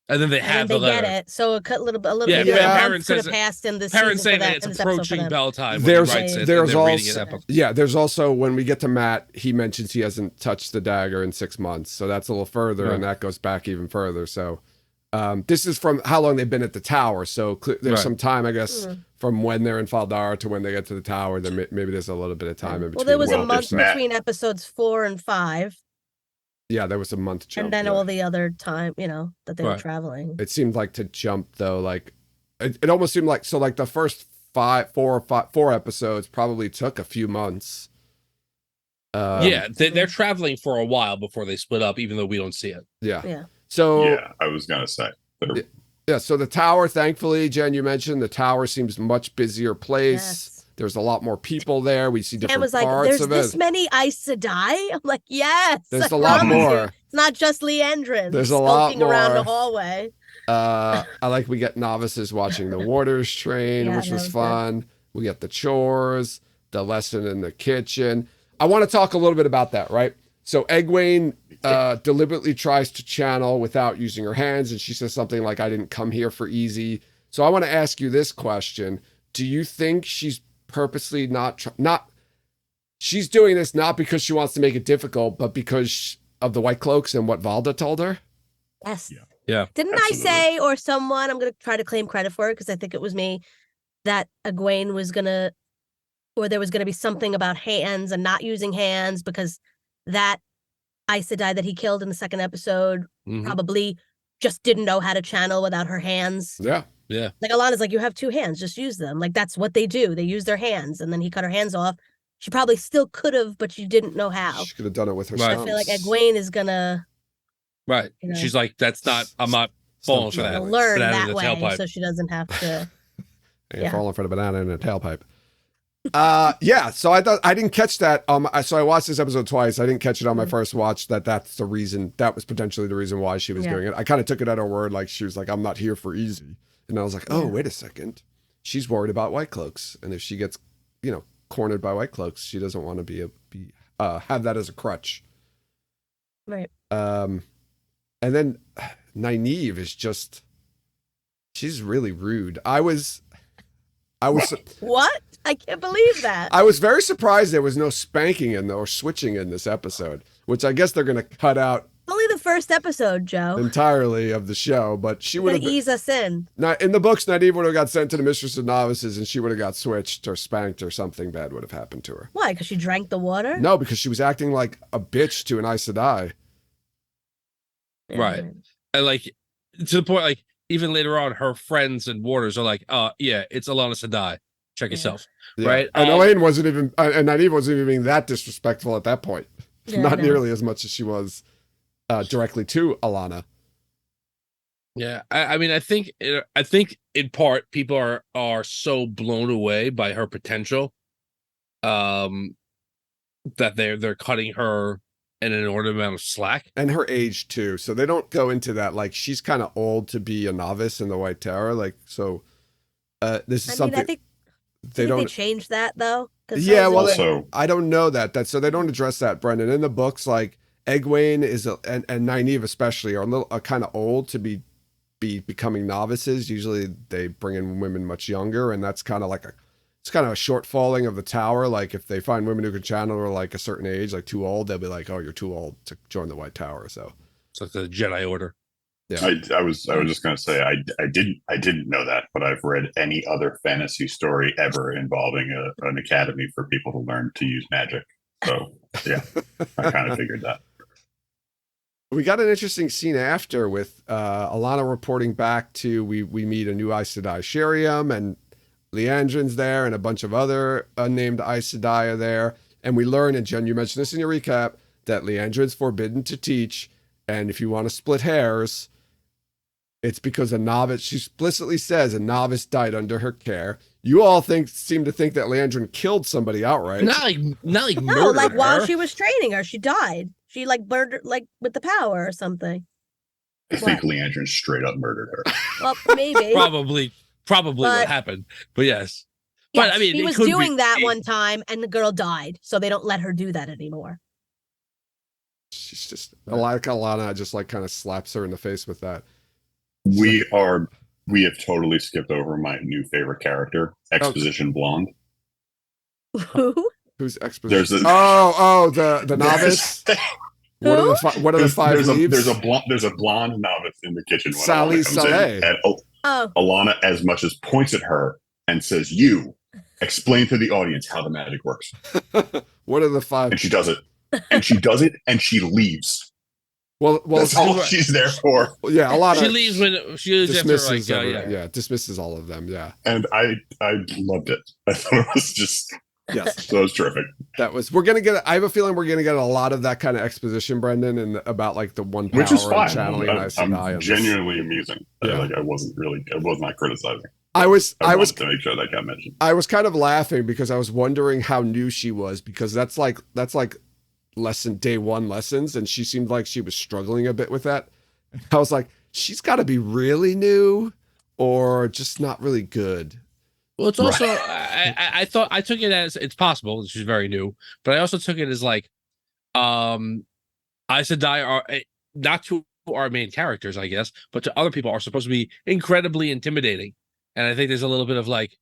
And then they have the letter. Get it, so a little bit Perrin could have passed in this. Perrin saying that it's approaching bell time. There's also when we get to Matt, he mentions he hasn't touched the dagger in 6 months, so that's a little further, and that goes back even further. So this is from how long they've been at the tower. So there's some time, I guess, from when they're in Faldara to when they get to the tower. Then maybe there's a little bit of time in between. Well, there was a month between episodes 4 and 5. Yeah, there was a month jump. And then all the other time, that they were traveling. It seemed like to jump though, like it almost seemed like like the first 4 episodes probably took a few months. They're traveling for a while before they split up, even though we don't see it. Yeah. So I was gonna say. So the tower, thankfully, Jen, you mentioned the tower seems much busier place. Yes. There's a lot more people there. We see different parts of it. There's this many Aes Sedai? I'm like, yes. There's a lot more. It's not just Leandrin. There's a lot more. Around the hallway. I like we get novices watching the Waters train, which was fun. Good. We get the chores, the lesson in the kitchen. I want to talk a little bit about that, right? So Egwene deliberately tries to channel without using her hands, and she says something like, I didn't come here for easy. So I want to ask you this question. Do you think she's purposely not she's doing this not because she wants to make it difficult, but because of the White Cloaks and what Valda told her? Yes. Yeah. Didn't absolutely. I say, or someone, I'm going to try to claim credit for it because I think it was me, that Egwene was going to, or there was going to be something about hands and not using hands because that Aes Sedai that he killed in the second episode probably just didn't know how to channel without her hands. Yeah. Yeah. Like Alana's like, you have 2 hands, just use them. Like that's what they do. They use their hands. And then he cut her hands off. She probably still could have, but she didn't know how. She could have done it with her stumps. I feel like Egwene is gonna She's like, I'm not falling for that. Learn that way tailpipe. So she doesn't have to falling for the banana in a tailpipe. So I didn't catch that. So I watched this episode twice. I didn't catch it on my first watch that's the reason, that was potentially the reason why she was doing it. I kind of took it at her word, like she was like, I'm not here for easy. And I was like, oh, wait a second. She's worried about White Cloaks. And if she gets, cornered by White Cloaks, she doesn't want to have that as a crutch. Right. And then Nynaeve is just, she's really rude. I was what? I can't believe that. I was very surprised there was no spanking or switching in this episode, which I guess they're going to cut out Only the first episode, Joe. entirely of the show, but she would have ease us in. Not in the books. Nynaeve would have got sent to the Mistress of Novices, and she would have got switched or spanked, or something bad would have happened to her. Why? Because she drank the water? No, because she was acting like a bitch to an Aes Sedai. Right. And like to the point, like even later on, her friends and warders are like, yeah, it's Alana Sedai. Check yourself. Yeah. Right. And Elaine wasn't even, and Nynaeve wasn't even being that disrespectful at that point. Not nearly as much as she was directly to Alana. Yeah, I mean, I think in part people are so blown away by her potential, that they're cutting her an inordinate amount of slack, and her age too. So they don't go into that. Like, she's kind of old to be a novice in the White Tower. Like, so this is something. I think they changed that though. Yeah, well, also, I don't know that so they don't address that, Brendan. In the books, like Egwene and Nynaeve especially are a little kind of old to be becoming novices. Usually they bring in women much younger, and that's kind of like it's kind of a shortfalling of the tower. Like, if they find women who can channel are like a certain age, like too old, they'll be like, oh, you're too old to join the White Tower. So it's like the Jedi Order. Yeah, I was just gonna say I didn't know that, but I've read any other fantasy story ever involving an academy for people to learn to use magic. So yeah, I kind of figured that. We got an interesting scene after with Alana reporting back to we meet a new Aes Sedai, Sheriam, and Leandrin's there, and a bunch of other unnamed Aes Sedai are there, and we learn, and Jen, you mentioned this in your recap, that Leandrin's forbidden to teach, and if you want to split hairs, it's because a novice, she explicitly says, a novice died under her care. You all seem to think that Leandrin killed somebody outright. Not like no, murdered like while her. she was training her, she died. She like murdered, like with the power or something. I think Leandrin straight up murdered her. Well, maybe. probably what happened. But yes. Yes, But I mean, he was doing that one time, and the girl died, so they don't let her do that anymore. She's just like Alana, just like kind of slaps her in the face with that. We have totally skipped over my new favorite character, Exposition Blonde. Who? Who's Exposition? The the novice. What are the five leaves? There's a blonde novice in the kitchen. When Sally Saleh. Alana as much as points at her and says, "You explain to the audience how the magic works." What are the five? And she does it. And she does it, and she leaves. Well, that's all she's there for. Yeah, a lot. She leaves when she leaves dismisses after dismisses all of them. Yeah, and I loved it. I thought it was just so it was terrific. That was. We're gonna get. I have a feeling we're gonna get a lot of that kind of exposition, Brendan, and about like the one power, which is fine. Channeling. I'm genuinely amusing. Yeah. I was not criticizing. I was to make sure that got mentioned. I was kind of laughing because I was wondering how new she was, because that's like day one lessons, and she seemed like she was struggling a bit with that. I was like, she's got to be really new or just not really good. Well, it's also I took it as it's possible she's very new, but I also took it as like Aes Sedai are not to our main characters, I guess, but to other people are supposed to be incredibly intimidating, and I think there's a little bit of like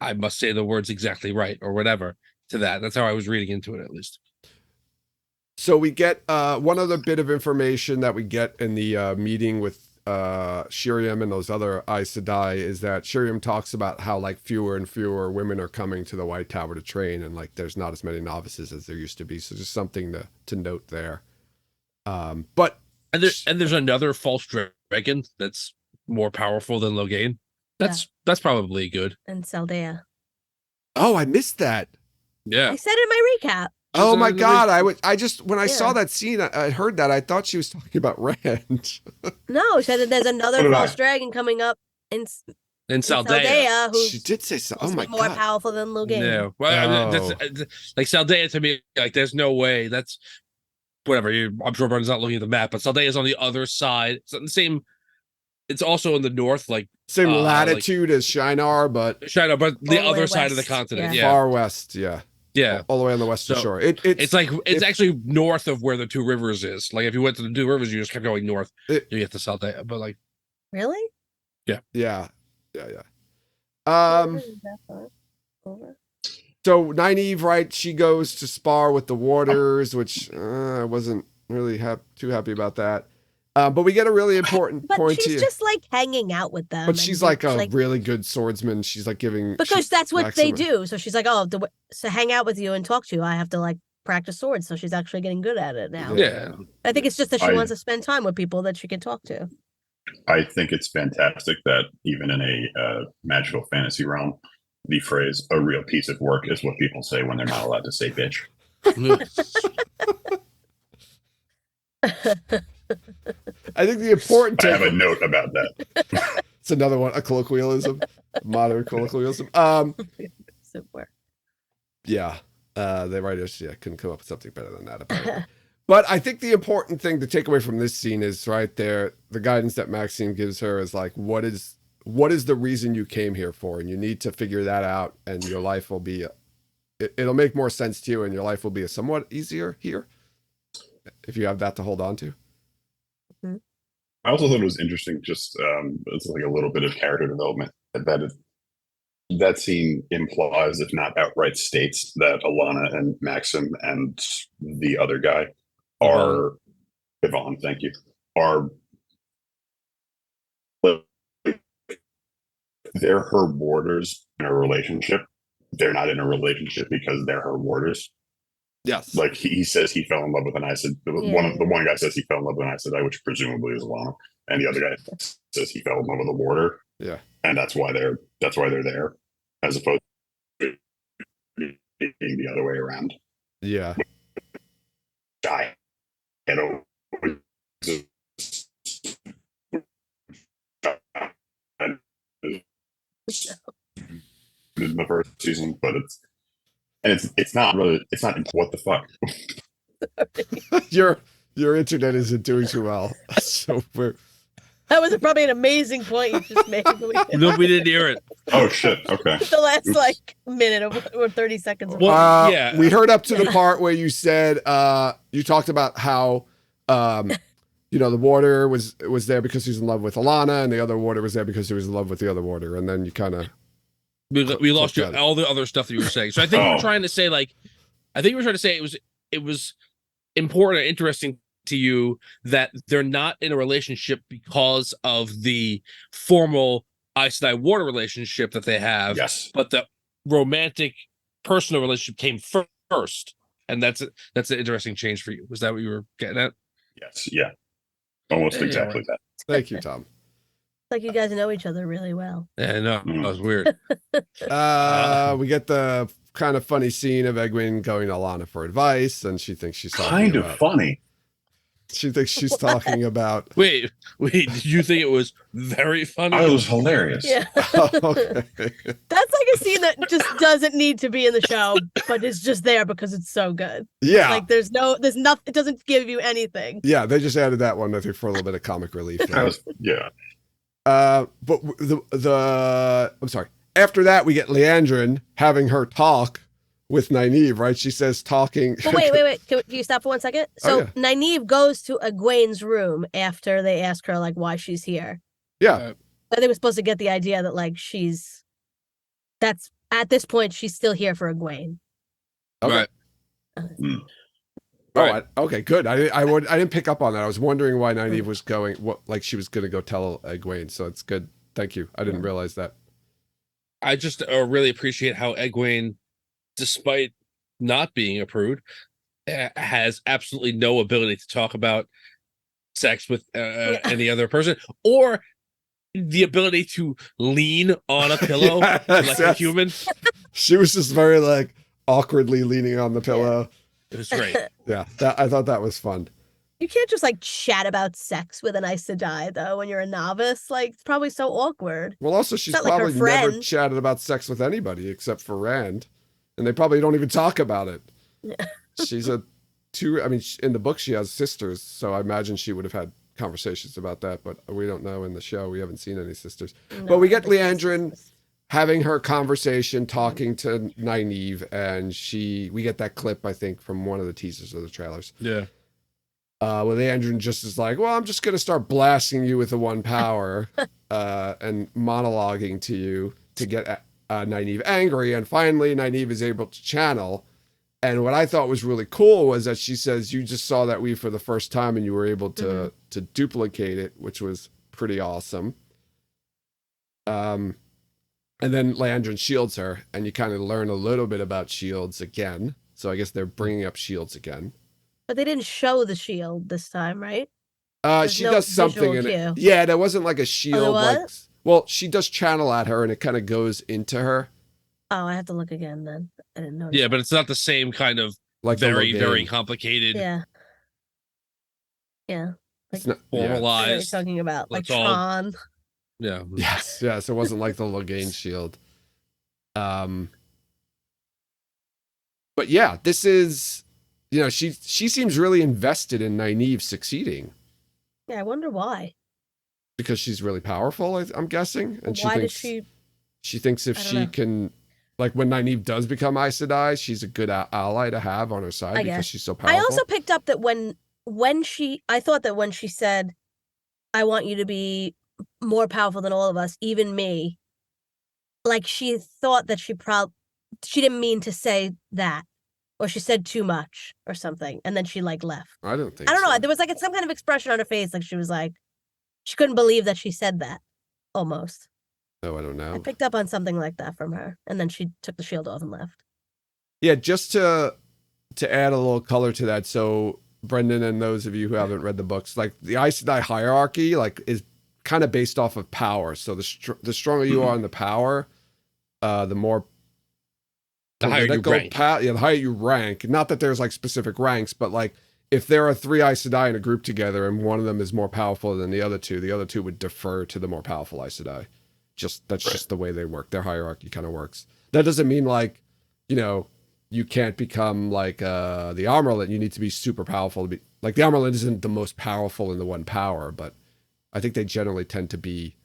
I must say the words exactly right or whatever to that. That's how I was reading into it, at least. So we get one other bit of information that we get in the meeting with Sheriam and those other Aes Sedai is that Sheriam talks about how like fewer and fewer women are coming to the White Tower to train, and like there's not as many novices as there used to be. So just something to note there. But there's another false dragon that's more powerful than Logain. That's probably good. And Saldea. Oh, I missed that. Yeah, I said in my recap. Oh my God! When I saw that scene, I heard that. I thought she was talking about Rand. No, she said that there's another false dragon coming up in Saldea. Who's she did say so. Oh my more God! powerful than Logain. Yeah, well, that's like Saldea to me. Like, there's no way. That's whatever. I'm sure Brandon's not looking at the map, but Saldea is on the other side. It's the same. It's also in the north, like same latitude as Shinar, but the other side of the continent. Yeah. Far west. Yeah. Yeah, all the way on the western shore. It's actually north of where the Two Rivers is. Like, if you went to the Two Rivers, you just kept going north. You get to Saldea, but like, really? Yeah. So Nynaeve, right? She goes to spar with the warders, which I wasn't really too happy about that. But we get a really important But point she's here. just like hanging out with them. But she's like a really good swordsman. She's like giving because that's what they Maxima. do. So she's like, oh, to hang out with you and talk to you, I have to like practice swords. So she's actually getting good at it now. Yeah. I think it's just that she wants to spend time with people that she can talk to. I think it's fantastic that even in a magical fantasy realm, the phrase "a real piece of work" is what people say when they're not allowed to say "bitch." I think the important. I have a note about that. It's another one, a colloquialism, modern colloquialism. Yeah, the writers couldn't come up with something better than that, apparently. But I think the important thing to take away from this scene is right there. The guidance that Maxime gives her is like, what is the reason you came here for? And you need to figure that out, and your life will be, it'll make more sense to you, and your life will be somewhat easier here if you have that to hold on to. I also thought it was interesting, just it's like a little bit of character development that scene implies, if not outright states, that Alana and Maxim and the other guy are Yvonne, thank you, are they're her warders in a relationship. They're not in a relationship because they're her warders. Yes. Like he says he fell in love with an Aes Sedai. One guy says he fell in love with an Aes Sedai, which presumably is Alana, and the other guy says he fell in love with a warder. Yeah. And that's why they're there, as opposed to being the other way around. Yeah. I don't in the first season, but it's not what the fuck. Your internet isn't doing too well. So that was probably an amazing point you just made. No, we didn't hear it. Oh shit! Okay. The last like minute or 30 seconds. Of yeah, we heard up to the part where you said you talked about how the warder was there because he's in love with Alana, and the other warder was there because he was in love with the other warder, and then you kind of we lost all the other stuff that you were saying. So I think you were trying to say it was important and interesting to you that they're not in a relationship because of the formal Aes Sedai warder relationship that they have. Yes. But the romantic personal relationship came first. And that's an interesting change for you. Was that what you were getting at? Yes. Yeah. Almost exactly that. Thank you, Tom. Like you guys know each other really well. Yeah, no, that was weird. We get the kind of funny scene of Egwene going to Alana for advice, and she thinks she's talking about, funny. She thinks she's talking about. Wait, did you think it was very funny? It was hilarious. Yeah. Okay. That's like a scene that just doesn't need to be in the show, but it's just there because it's so good. Yeah. Like there's nothing, it doesn't give you anything. Yeah, they just added that one, I think, for a little bit of comic relief. Yeah. But I'm sorry. After that, we get Leandrin having her talk with Nynaeve, right? She says talking. But wait. Can you stop for 1 second? So Nynaeve goes to Egwene's room after they ask her like why she's here. Yeah. I think we're supposed to get the idea that like that's at this point she's still here for Egwene. Okay. Right. Right. Okay, good. I didn't pick up on that. I was wondering why Nynaeve was going, she was going to go tell Egwene. So it's good. Thank you. I didn't realize that. I just really appreciate how Egwene, despite not being a prude, has absolutely no ability to talk about sex with any other person, or the ability to lean on a pillow like a human. She was just very like awkwardly leaning on the pillow. It was great. Yeah, I thought that was fun. You can't just like chat about sex with an Aes Sedai though when you're a novice. Like it's probably so awkward. Well, also she's not like probably her friend. never chatted about sex with anybody except for Rand, and they probably don't even talk about it. She's in the book she has sisters, so I imagine she would have had conversations about that, but we don't know in the show. We haven't seen any sisters. No, but we get Leandrin having her conversation, talking to Nynaeve, and we get that clip, I think, from one of the teasers of the trailers. Yeah. Well, Leandrin just is like, well, I'm just going to start blasting you with the one power and monologuing to you to get Nynaeve angry. And finally, Nynaeve is able to channel And what I thought was really cool was that she says, you just saw that weave for the first time and you were able to duplicate it, which was pretty awesome. And then Leandrin shields her, and you kind of learn a little bit about shields again. So I guess they're bringing up shields again. But they didn't show the shield this time, right? She does something in it. Yeah, there wasn't like a shield. Well, she does channel at her, and it kind of goes into her. Oh, I have to look again then. I didn't know. Yeah, but it's not the same kind of like very complicated. Yeah. Yeah. It's not formalized. What are you talking about? Like Tron. Yeah. Yes. It wasn't like the Loghain shield. But yeah, this is, she seems really invested in Nynaeve succeeding. Yeah, I wonder why. Because she's really powerful, I'm guessing, and why does she? She thinks if she can, like when Nynaeve does become Aes Sedai, she's a good ally to have on her side because she's so powerful. I also picked up that when I thought that when she said, "I want you to be more powerful than all of us, even me," like she thought that she didn't mean to say that, or she said too much or something, and then she like left. I don't know. There was like some kind of expression on her face, like she was like, she couldn't believe that she said that, almost. Oh, I don't know. I picked up on something like that from her, and then she took the shield off and left. Yeah, just to add a little color to that. So Brendan and those of you who haven't read the books, like the Aes Sedai hierarchy, like is kind of based off of power. So the stronger you are in the power, the more the higher you rank. The higher you rank. Not that there's like specific ranks, but like if there are 3 Aes Sedai in a group together and one of them is more powerful than the other two would defer to the more powerful Aes Sedai. That's just the way they work. Their hierarchy kind of works. That doesn't mean like, you can't become like the Amaryllit. You need to be super powerful to be like the Amaryllit isn't the most powerful in the one power, but I think they generally tend to be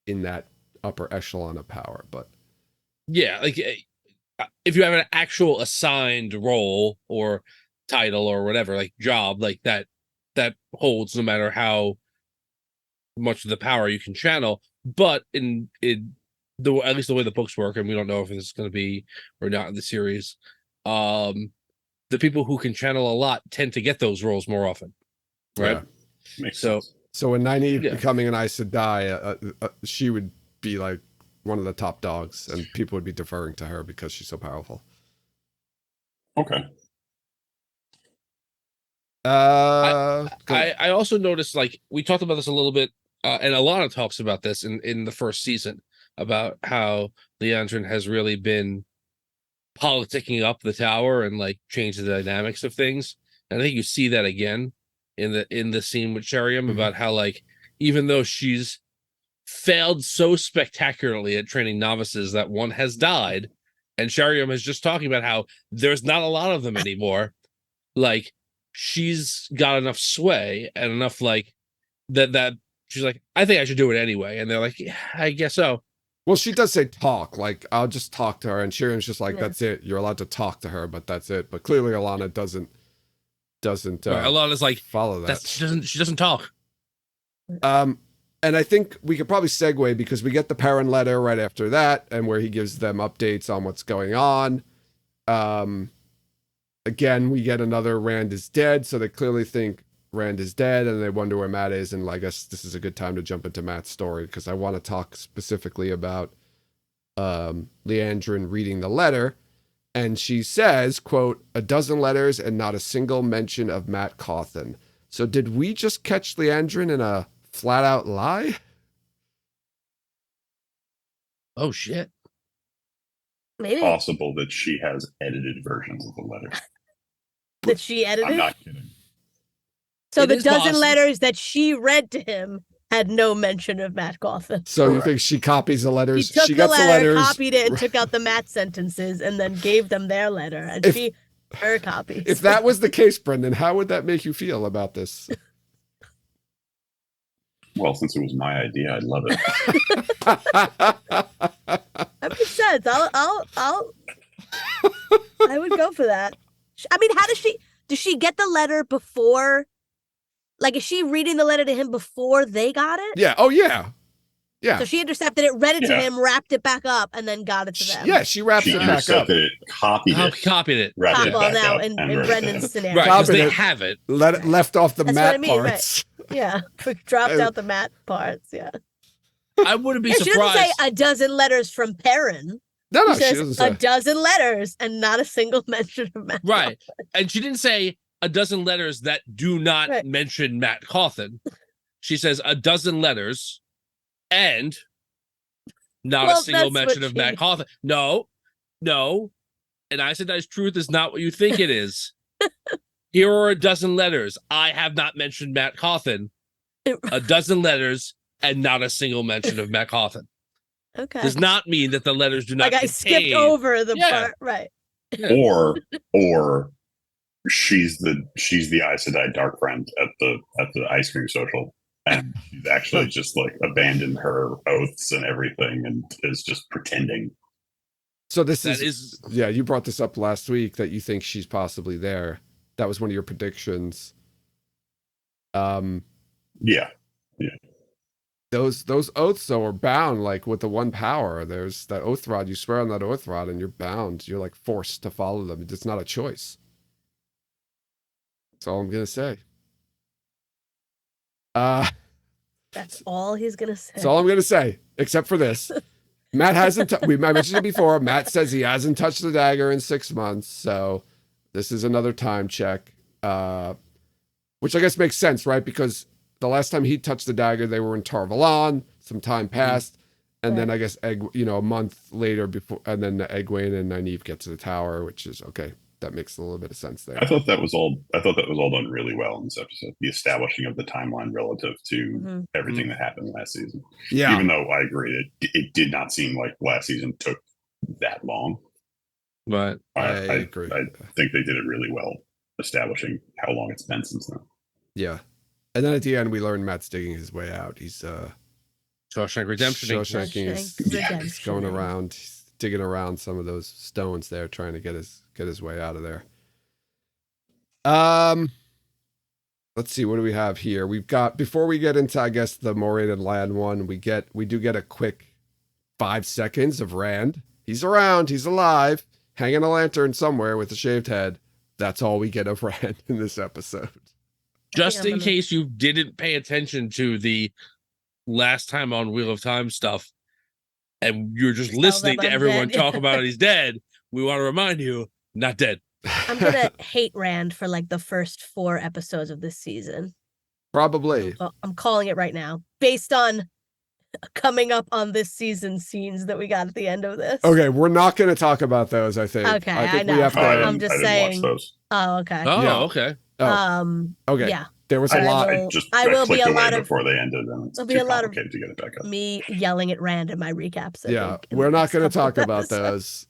in that upper echelon of power. But yeah, like if you have an actual assigned role or title or whatever, like job, like that holds no matter how much of the power you can channel. But in at least the way the books work, and we don't know if this is going to be or not in the series, the people who can channel a lot tend to get those roles more often, right? Yeah. Makes sense. So when Nynaeve becoming an Aes Sedai, she would be like one of the top dogs, and people would be deferring to her because she's so powerful. Okay. I also noticed, like we talked about this a little bit, and Alana talks about this in the first season about how Leandrin has really been politicking up the tower and like changed the dynamics of things. And I think you see that again in the scene with Sheriam about how like even though she's failed so spectacularly at training novices that one has died, and Sheriam is just talking about how there's not a lot of them anymore, like she's got enough sway and enough like that she's like, I think I should do it anyway. And they're like, yeah, I guess so. Well, she does say talk, like I'll just talk to her, and Sheriam's just like, that's it. You're allowed to talk to her, but that's it. But clearly Alana doesn't Alana's like follow that. She doesn't talk. And I think we could probably segue because we get the Perrin letter right after that, and where he gives them updates on what's going on. Again, we get another Rand is dead, so they clearly think Rand is dead, and they wonder where Matt is. And I guess this is a good time to jump into Matt's story because I want to talk specifically about Leandrin reading the letter. And she says, quote, 12 letters and not a single mention of Matt Cawthon. So did we just catch Leandrin in a flat out lie? Oh shit. Maybe. Possible that she has edited versions of the letter. That she edited? I'm not kidding. So the 12 letters that she read to him had no mention of Matt Cawthon. So you think she copies the letters? She took the letter, copied it, and took out the Matt sentences, and then gave them their letter, and her copies. If that was the case, Brendan, how would that make you feel about this? Well, since it was my idea, I'd love it. That makes sense. I would go for that. I mean, does she get the letter before? Like, is she reading the letter to him before they got it? Yeah. Oh, yeah. Yeah. So she intercepted it, read it to him, wrapped it back up, and then got it to them. Yeah, she wrapped it back up. Copied it. Wrapped it back up. In Brendan's scenario. Right, because they have it. Left off the That's matte what I mean, parts. Right. Yeah, dropped out the matte parts, yeah. I wouldn't be surprised. She doesn't say a dozen letters from Perrin. No, she doesn't say. A dozen letters and not a single mention of Matt Right. Cawthon. And she didn't say a dozen letters that do not mention Matt Cawthon. She says a dozen letters and not a single mention of Matt Cawthon. No. And I said, truth is not what you think it is. Here are a dozen letters. I have not mentioned Matt Cawthon. A dozen letters and not a single mention of Matt Cawthon. Okay. Does not mean that the letters do not I skipped over the part, right. Or she's the Aes Sedai dark friend at the ice cream social. And she's actually just like abandoned her oaths and everything and is just pretending. So this is you brought this up last week that you think she's possibly there. That was one of your predictions. Yeah. Those oaths though are bound, like with the one power. There's that oath rod. You swear on that oath rod and you're bound. You're like forced to follow them. It's not a choice. That's all I'm gonna say. That's all he's gonna say. That's all I'm gonna say, except for this. Matt hasn't. I mentioned it before. Matt says he hasn't touched the dagger in 6 months, so this is another time check, which I guess makes sense, right? Because the last time he touched the dagger, they were in Tar Valon. Some time passed, and then I guess a month later before, and then Egwene and Nynaeve get to the tower, which is okay. That makes a little bit of sense there. I thought that was all done really well in this episode. The establishing of the timeline relative to everything that happened last season. Yeah. Even though I agree, it did not seem like last season took that long. But I agree. I think they did it really well, establishing how long it's been since then. Yeah. And then at the end, we learn Matt's digging his way out. He's Shawshank Redemption. He's going around, he's digging around some of those stones there, trying to get his way out of there. Let's see, what do we have here? We've got, before we get into, I guess, the Moraine and Lan one, we do get a quick 5 seconds of Rand. He's around, he's alive, hanging a lantern somewhere with a shaved head. That's all we get of Rand in this episode. Just in case you didn't pay attention to the last time on Wheel of Time stuff, and you're just listening to everyone talk about it, he's dead, we want to remind you, not dead. I'm gonna hate Rand for like the first 4 episodes of this season. Probably. I'm calling it right now, based on coming up on this season scenes that we got at the end of this. Okay, we're not going to talk about those, I think. Okay, I think know. we have to. I'm just saying. Oh, okay. Oh, yeah. Okay. Oh. Okay. Yeah. There was a lot. I will be a lot of before they ended, and it's too complicated to get it back up. Me yelling at Rand in my recaps. We're not going to talk about those.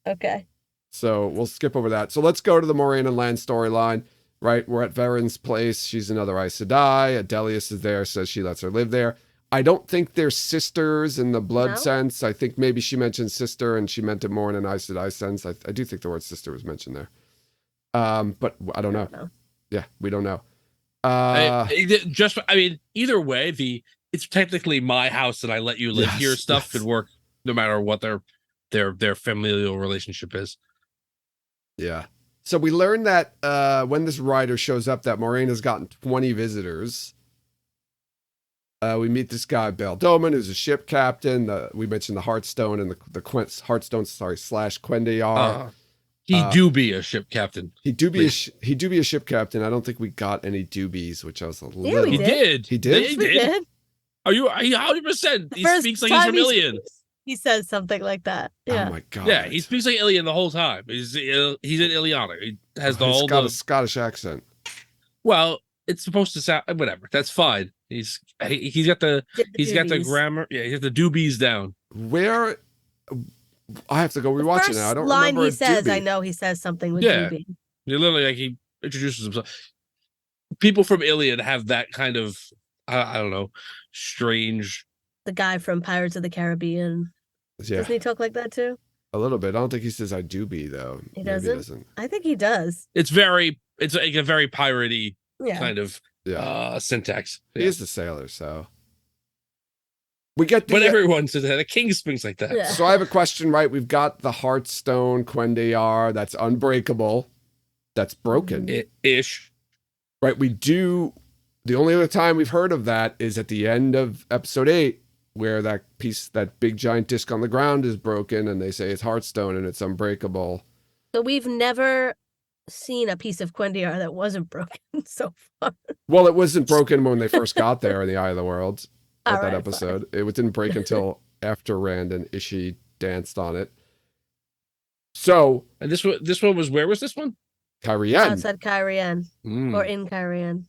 Okay. So we'll skip over that. So let's go to the Moraine and Lan storyline. Right, we're at Veren's place. She's another Aes Sedai. Adelius is there, says she lets her live there. I don't think they're sisters in the blood sense. I think maybe she mentioned sister and she meant it more in an Aes Sedai sense. I do think the word sister was mentioned there. But I don't know. Yeah, we don't know. Either way, it's technically my house and I let you live here. Stuff could work no matter what their familial relationship is. Yeah. So we learned that when this rider shows up, that Moraine has gotten 20 visitors. We meet this guy, Beldoman, who's a ship captain. We mentioned the Heartstone and the Heartstone, / Quendayar. He do be a ship captain. He do be a ship captain. I don't think we got any doobies, which I was a little. He did. He did. He did. Are you 100%? He speaks like he's from Ilion. He says something like that. Yeah. Oh my god. Yeah, he speaks like Ilion the whole time. He's in Iliana. He has He's got a Scottish accent. Well, it's supposed to sound whatever. That's fine. He's got the grammar. Yeah, he's got the doobies down. Where I have to go rewatch it now. I don't remember. He says, I know he says something with doobie. He literally he introduces himself. People from Ilion have that kind of I don't know, strange. The guy from Pirates of the Caribbean. Yeah. Doesn't he talk like that too? A little bit. I don't think he says I do be though. He doesn't? I think he does. It's like a very piratey kind of syntax. He is the sailor, so We get but everyone says that. A king speaks like that. Yeah. So I have a question, right? We've got the Hearthstone Quendiar that's unbreakable, that's broken. Ish. Right, the only other time we've heard of that is at the end of episode 8, where that big giant disc on the ground is broken, and they say it's Hearthstone and it's unbreakable. So we've never seen a piece of Quendiar that wasn't broken so far. Well, it wasn't broken when they first got there in the Eye of the World at that Right, episode. Fine. It didn't break until after Rand and Ishii danced on it. So, and this one was, where was this one? Cairhien. Outside Cairhien, or in Cairhien.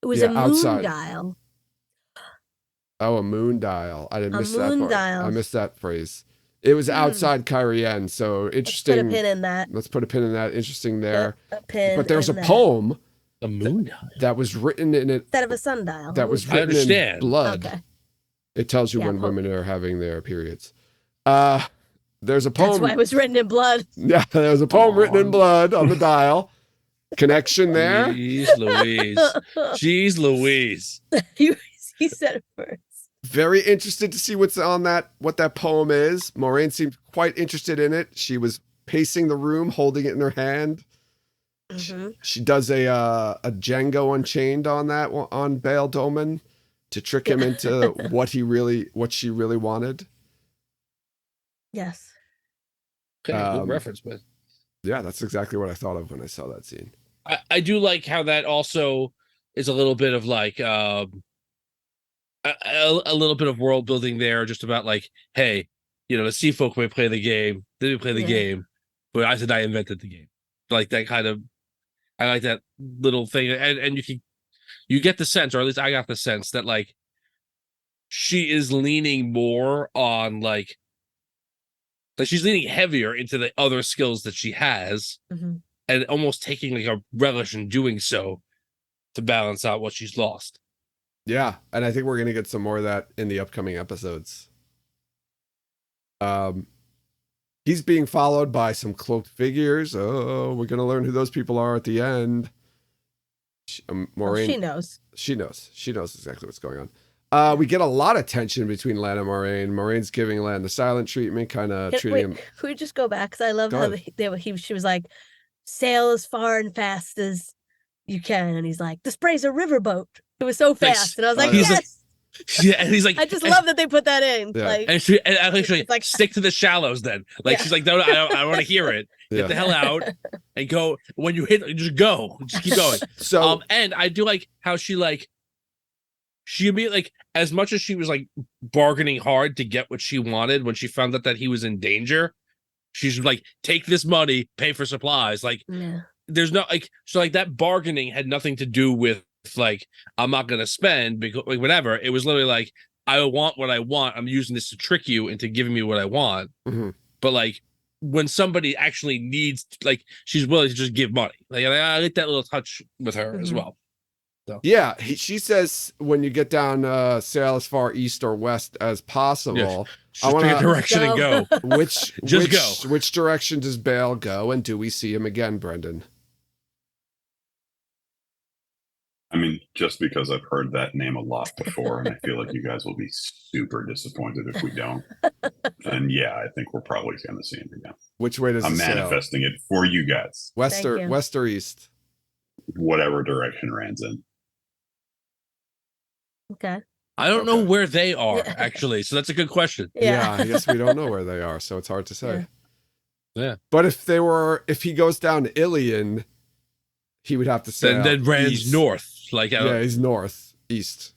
It was a moon outside. dial. Oh, a moon dial. I didn't miss that part. Dial. I missed that phrase. It was outside Cairhien, so interesting. Let's put a pin in that. Let's put a pin in that. Interesting there. A pin. But there's a poem. A moon dial. That was written in it. Instead of a sundial. That was written in blood. Okay. It tells you when women are having their periods. There's a poem. That's why it was written in blood. Yeah, there's a poem written in blood on the dial. Connection there. Jeez Louise. Jeez Louise. He said it first. Very interested to see what that poem is. Moraine seemed quite interested in it. She was pacing the room, holding it in her hand. Mm-hmm. She does a Django Unchained on Bail Doman to trick him into what she really wanted. Yes. Okay, good reference, but yeah, that's exactly what I thought of when I saw that scene. I do like how that also is a little bit of like a little bit of world building there, just about like, hey, the sea folk may play the game, they may play the game, but I said I invented the game. Like that kind of, I like that little thing, and you get the sense, or at least I got the sense that like she is leaning more on like she's leaning heavier into the other skills that she has, and almost taking like a relish in doing so to balance out what she's lost. Yeah, and I think we're gonna get some more of that in the upcoming episodes. He's being followed by some cloaked figures. Oh, we're gonna learn who those people are at the end. Moraine, she knows. She knows exactly what's going on. We get a lot of tension between Lan and Moraine. Moraine's giving Lan the silent treatment, kind of treating him. Can we just go back? Because I love how she was like, sail as far and fast as you can. And he's like, the spray's a riverboat. It was so fast. And I was like, yes. Yeah, and he's like, I just love that they put that in. Yeah. Like, and actually like, stick to the shallows then. Like, she's like, no, I don't want to hear it. Get the hell out and go. When you hit, just go. Just keep going. So, and I do like how she immediately, like, as much as she was like bargaining hard to get what she wanted, when she found out that he was in danger, she's like, take this money, pay for supplies. Like, there's no like, so like that bargaining had nothing to do with like, I'm not gonna spend because like whatever. It was literally like, I want what I want. I'm using this to trick you into giving me what I want. But like, when somebody actually needs, like, she's willing to just give money. Like, I like that little touch with her as well. So. Yeah, she says when you get down, sail as far east or west as possible. I want to direction and go. Which direction does Bail go, and do we see him again, Brendan? I mean, just because I've heard that name a lot before, and I feel like you guys will be super disappointed if we don't. And yeah, I think we're probably going to see him again. Which way does I'm manifesting it for you guys? West or east? Whatever direction Rand's in. Okay. I don't know where they are actually, so that's a good question. Yeah, I guess we don't know where they are, so it's hard to say. Yeah. But if he goes down to Ilion, he would have to say then Rand's north. Like, he's north, east.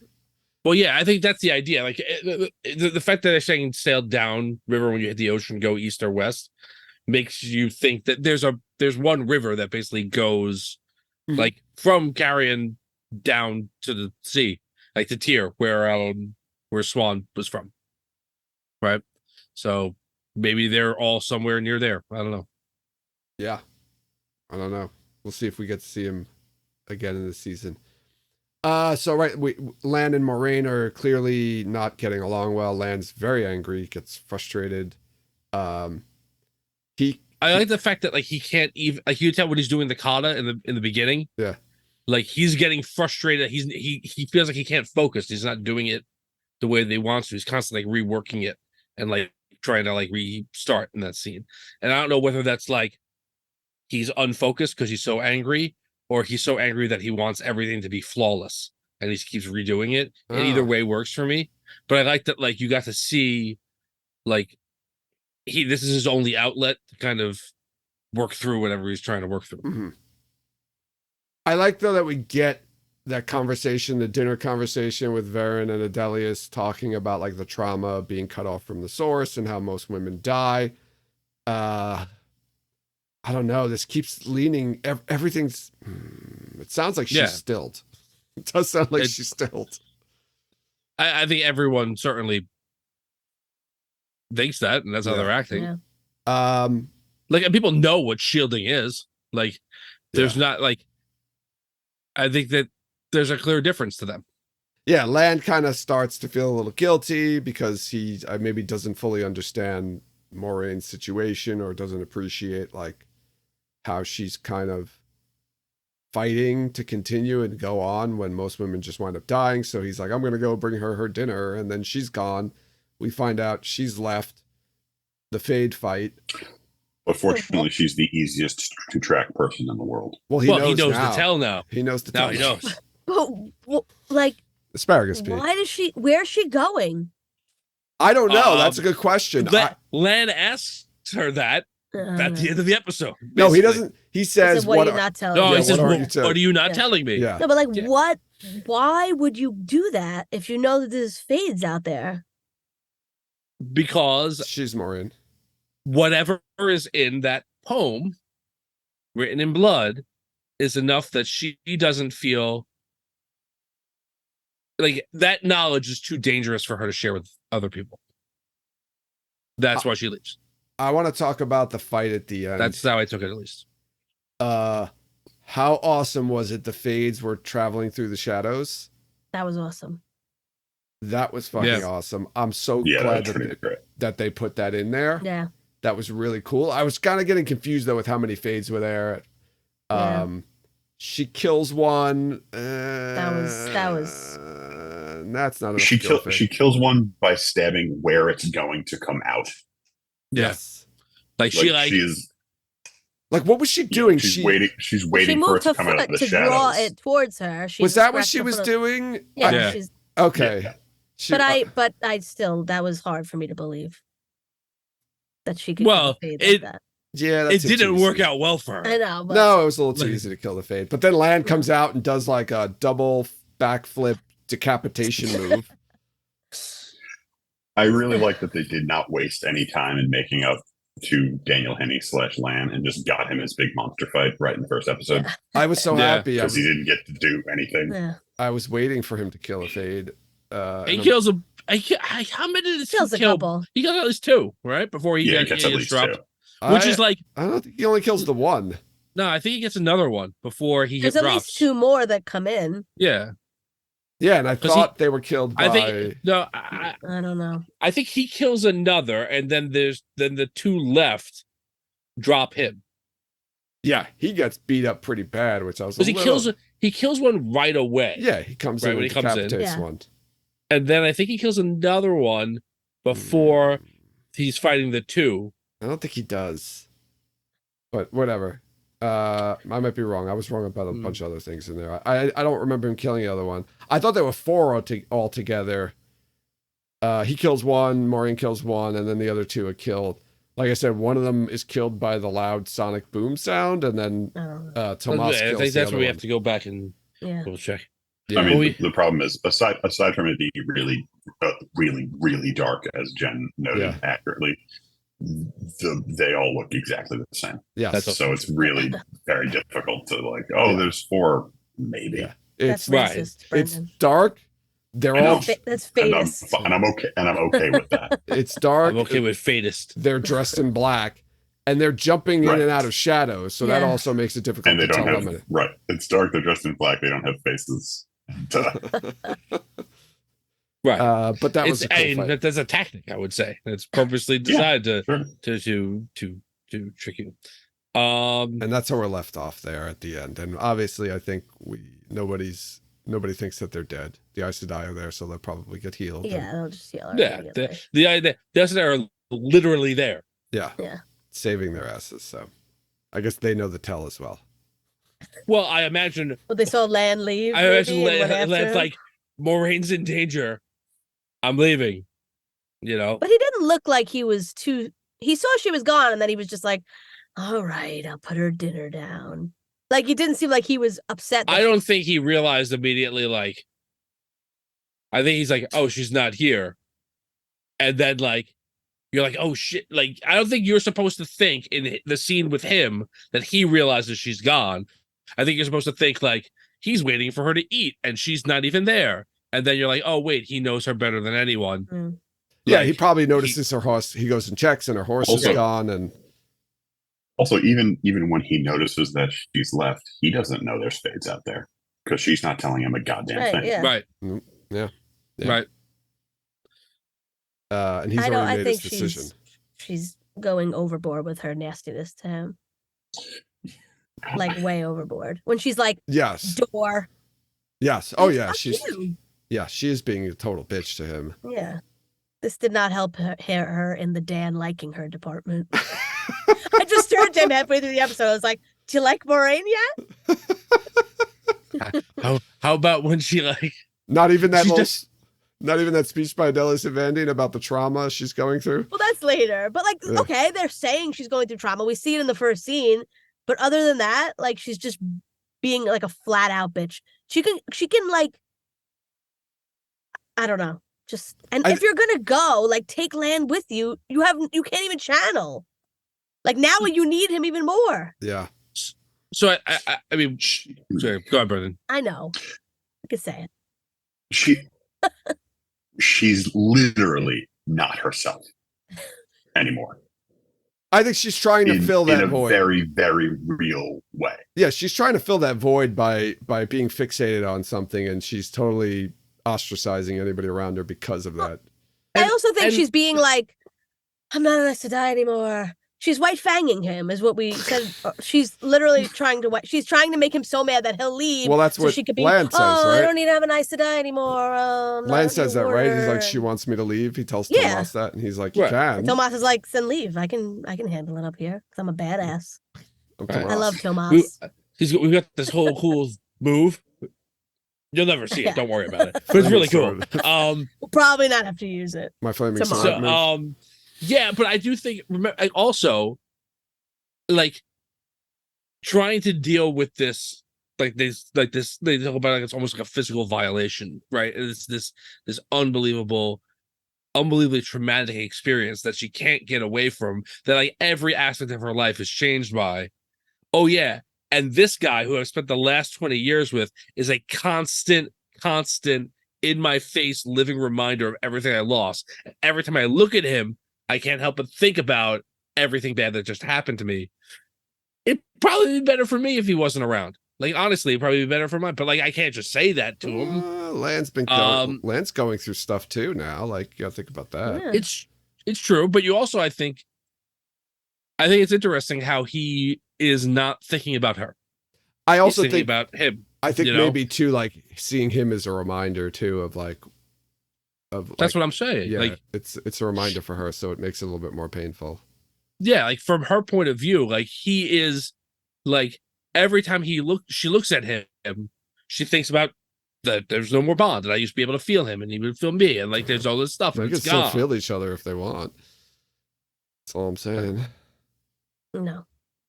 Well, yeah, I think that's the idea. Like, the fact that they're saying sail down river when you hit the ocean, go east or west, makes you think that there's one river that basically goes like from Carrion down to the sea, like to Tyr, where Swan was from, right? So maybe they're all somewhere near there. I don't know. Yeah, I don't know. We'll see if we get to see him again in this season. So Lan and Moraine are clearly not getting along well. Lan's very angry, gets frustrated. I like the fact that like he can't even, like, you tell when he's doing the kata in the beginning. Yeah. Like, he's getting frustrated. He feels like he can't focus. He's not doing it the way they want to. He's constantly like reworking it and like trying to like restart in that scene. And I don't know whether that's like he's unfocused because he's so angry, or he's so angry that he wants everything to be flawless and he keeps redoing it. And either way works for me. But I like that like you got to see like this is his only outlet to kind of work through whatever he's trying to work through. Mm-hmm. I like though that we get that conversation, the dinner conversation with Varen and Adelius talking about like the trauma of being cut off from the source and how most women die. I don't know. This keeps leaning. Everything's. It sounds like she's stilled. It does sound like she's stilled. I think everyone certainly thinks that, and that's how they're acting. Yeah. Like, and people know what shielding is. Like, there's not like. I think that there's a clear difference to them. Yeah, Lan kind of starts to feel a little guilty because he maybe doesn't fully understand Moiraine's situation or doesn't appreciate like how she's kind of fighting to continue and go on when most women just wind up dying. So he's like, I'm going to go bring her dinner. And then she's gone. We find out she's left the Fade fight. But fortunately, she's the easiest to track person in the world. Well, he knows to tell now. He knows to tell. Now he knows. But like, asparagus pea. Why does she? Where's she going? I don't know. That's a good question. Lan asks her that at the end of the episode. Basically. No, he doesn't. He says, "What are you not telling me?" No, he says, "What are you not telling me?" Yeah. No, but like, what? Why would you do that if you know that there's Fades out there? Because she's Moiraine. Whatever is in that poem, written in blood, is enough that she doesn't feel like that knowledge is too dangerous for her to share with other people. That's why she leaves. I want to talk about the fight at the end. That's how I took it, at least. How awesome was it? The Fades were traveling through the shadows. That was awesome. That was fucking awesome. I'm so glad that they put that in there. Yeah. That was really cool. I was kind of getting confused though with how many Fades were there. She kills one. That was. That's not. She kills one by stabbing where it's going to come out. Yes. She's. Like, what was she doing? She's waiting. She's waiting for it to come out of the shadows. Draw it towards her. Was that what she was doing? Yeah. Okay. Yeah. But I still, that was hard for me to believe that she could. Well, like that. Yeah, it didn't work out well for her. I know. But no, it was a little too easy to kill the Fade. But then Lan comes out and does like a double backflip decapitation move. I really like that they did not waste any time in making up to Daniel Henney / Lan and just got him his big monster fight right in the first episode. Yeah. I was so happy because he didn't get to do anything. Yeah. I was waiting for him to kill a Fade. He kills a. How many did he kills he kill? A couple. He got at least two, right? Before he gets at least dropped. Two. Which is like, I don't think he only kills the one. No, I think he gets another one before he There's drops. at least two more that come in. Yeah. Yeah, and I thought they were killed by. I don't know. I think he kills another, and then the two left drop him. Yeah, he gets beat up pretty bad, which I was. He kills one right away. Yeah, he comes in when he comes in. One. And then I think he kills another one before he's fighting the two. I don't think he does, but whatever. I might be wrong. I was wrong about a bunch of other things in there. I don't remember him killing the other one. I thought there were four altogether. He kills one, Moiraine kills one, and then the other two are killed. Like I said, one of them is killed by the loud sonic boom sound, and then Tomas kills I think that's where we have to go back and double check. Yeah. I mean, the problem is, aside from it being really, really, really dark, as Jen noted accurately, they all look exactly the same. Yeah, so it's really very difficult to like. There's four, maybe. Yeah. It's racist, it's dark. They're all that's Fadist, and I'm okay with that. It's dark. I'm okay with Fadist. They're dressed in black, and they're jumping in and out of shadows, so that also makes it difficult. And they don't have It's dark. They're dressed in black. They don't have faces. Right, but that was a cool fight. That's a tactic, I would say. It's purposely designed to trick you. And that's how we're left off there at the end. And obviously, I think nobody's nobody thinks that they're dead. The Aes Sedai are there, so they'll probably get healed. Yeah, they'll just heal her. Yeah, the Aes Sedai are literally there. Yeah, saving their asses. So, I guess they know the tell as well. Well, I imagine. Well, they saw Lan leave. I imagine Lan's like, Moraine's in danger. I'm leaving. You know. But he didn't look like he was too. He saw she was gone, and then he was just like, "All right, I'll put her dinner down." Like, he didn't seem like he was upset. I don't think he realized immediately. Like, I think he's like, "Oh, she's not here," and then like, you're like, "Oh shit!" Like, I don't think you're supposed to think in the scene with him that he realizes she's gone. I think you're supposed to think like he's waiting for her to eat, and she's not even there. And then you're like, "Oh wait, he knows her better than anyone." Mm. Yeah, Like, he probably notices her horse. He goes and checks, and her horse is gone. And also, even when he notices that she's left, he doesn't know there's spades out there because she's not telling him a goddamn thing. Yeah. Right. Yeah. Right. And he's already made his decision. She's going overboard with her nastiness to him. Like, way overboard. When she's like, yes, door. Yes. Oh yeah, she is being a total bitch to him. Yeah. This did not help her in the Dan liking her department. I just turned to him halfway through the episode. I was like, "Do you like Moraine yet?" How about when she like? Not even that. Not even that speech by Adela Savandine about the trauma she's going through. Well, that's later. But like, okay, they're saying she's going through trauma. We see it in the first scene. But other than that, like, she's just being like a flat out bitch. She can like, I don't know. Just if you're gonna go, like, take Lan with you. You can't even channel. Like, now you need him even more. Yeah. So I mean, sorry, go on, Brendan. I know. I can say it. She's literally not herself anymore. I think she's trying to fill that void in a very, very real way. Yeah, she's trying to fill that void by being fixated on something, and she's totally ostracizing anybody around her because of that. I also think she's being like, I'm not an Aes Sedai anymore. She's white fanging him, is what we said. She's literally trying to make him so mad that he'll leave. Well, that's so what she could be, Lan says, right? I don't need to have an Aes Sedai anymore. Lan says that, right? He's like, she wants me to leave. He tells Tomas that, and he's like, you can. And Tomas is like, then leave. I can handle it up here because I'm a badass. I love Tomas. We've got this whole cool move. You'll never see it. Don't worry about it. But it's really cool. We'll probably not have to use it. My flaming sword. Yeah, but I do think also, like, trying to deal with this, they talk about like it's almost like a physical violation, right? And it's this unbelievably traumatic experience that she can't get away from, that like every aspect of her life is changed by. Oh yeah. And this guy who I've spent the last 20 years with is a constant in my face living reminder of everything I lost. Every time I look at him, I can't help but think about everything bad that just happened to me. It'd probably be better for me if he wasn't around. Like, honestly, it'd probably be better for mine. But like, I can't just say that to him. Lan's going through stuff too now. Like, you gotta think about that. Yeah. It's true, but you also, I think it's interesting how he is not thinking about her. I also think about him. I think maybe too, like, seeing him as a reminder too of that's what I'm saying. Yeah, like, it's a reminder for her, so it makes it a little bit more painful. Yeah, like from her point of view, like he is like every time she looks at him, she thinks about that there's no more bond, and I used to be able to feel him and he would feel me, and like there's all this stuff. They can still feel each other if they want. That's all I'm saying. No.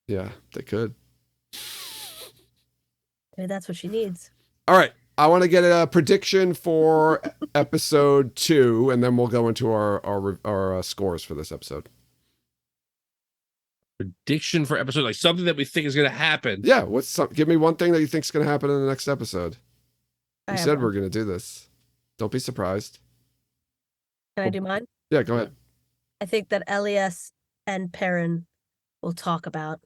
Yeah, they could. Maybe that's what she needs. All right. I want to get a prediction for episode 2, and then we'll go into our scores for this episode. Prediction for episode, like something that we think is going to happen. Yeah. Give me one thing that you think is going to happen in the next episode. We said we're going to do this. Don't be surprised. Can I do mine? Yeah, go ahead. I think that Elias and Perrin will talk about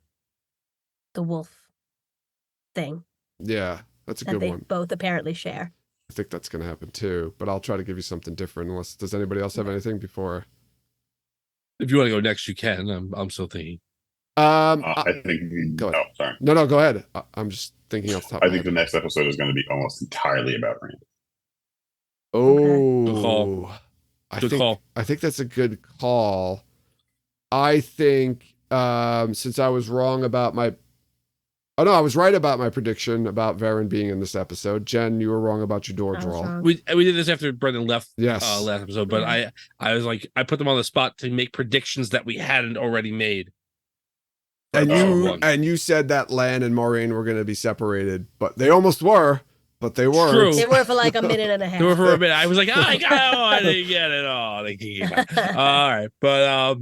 the wolf thing. Yeah, that's a good one. They both apparently share. I think that's going to happen too, but I'll try to give you something different. Does anybody else have anything before? If you want to go next, you can. I'm still thinking. I think. Go ahead. Oh, sorry. No, go ahead. I'm just thinking off the top. I think the next episode is going to be almost entirely about Rand. Oh, Good call. I think that's a good call. I think since I was wrong about my I was right about my prediction about Varen being in this episode. Jen, you were wrong about your door draw. We did this after Brendan left Yes. Last episode, but I was like, I put them on the spot to make predictions that we hadn't already made. And you said that Lan and Moraine were going to be separated, but they almost were, but they weren't. True. They were for like a minute and a half. They were for a minute. I was like, I didn't get it. All right, but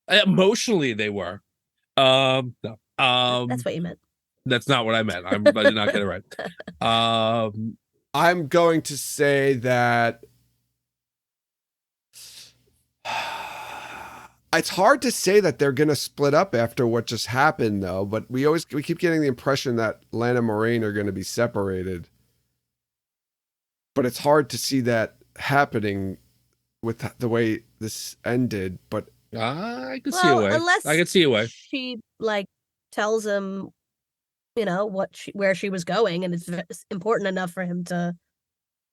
emotionally they were. No. That's what you meant. That's not what I meant. I did not get it right. I'm going to say that it's hard to say that they're going to split up after what just happened, though. But we keep getting the impression that Lan and Moraine are going to be separated. But it's hard to see that happening with the way this ended. But I could see a way. I could see a way. She like tells him, you know, where she was going, and it's important enough for him to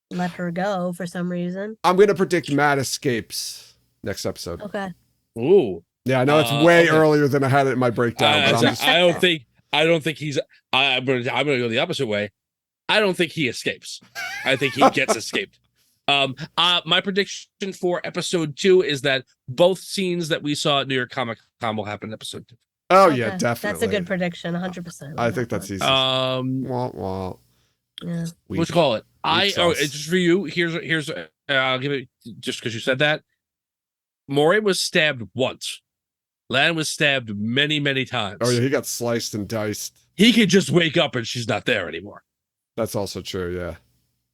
let her go for some reason. I'm going to predict Matt escapes next episode. Okay. Ooh. Yeah, I know it's way earlier than I had it in my breakdown. I don't think he's. I'm gonna go the opposite way. I don't think he escapes. I think he gets escaped. My prediction for episode 2 is that both scenes that we saw at New York Comic Con will happen in episode 2. Oh yeah, definitely. That's a good prediction, 100%. I think that's easy. Yeah. Let's call it. It's just for you. Here's. I'll give it just because you said that. Moraine was stabbed once. Lan was stabbed many, many times. Oh yeah, he got sliced and diced. He could just wake up and she's not there anymore. That's also true. Yeah.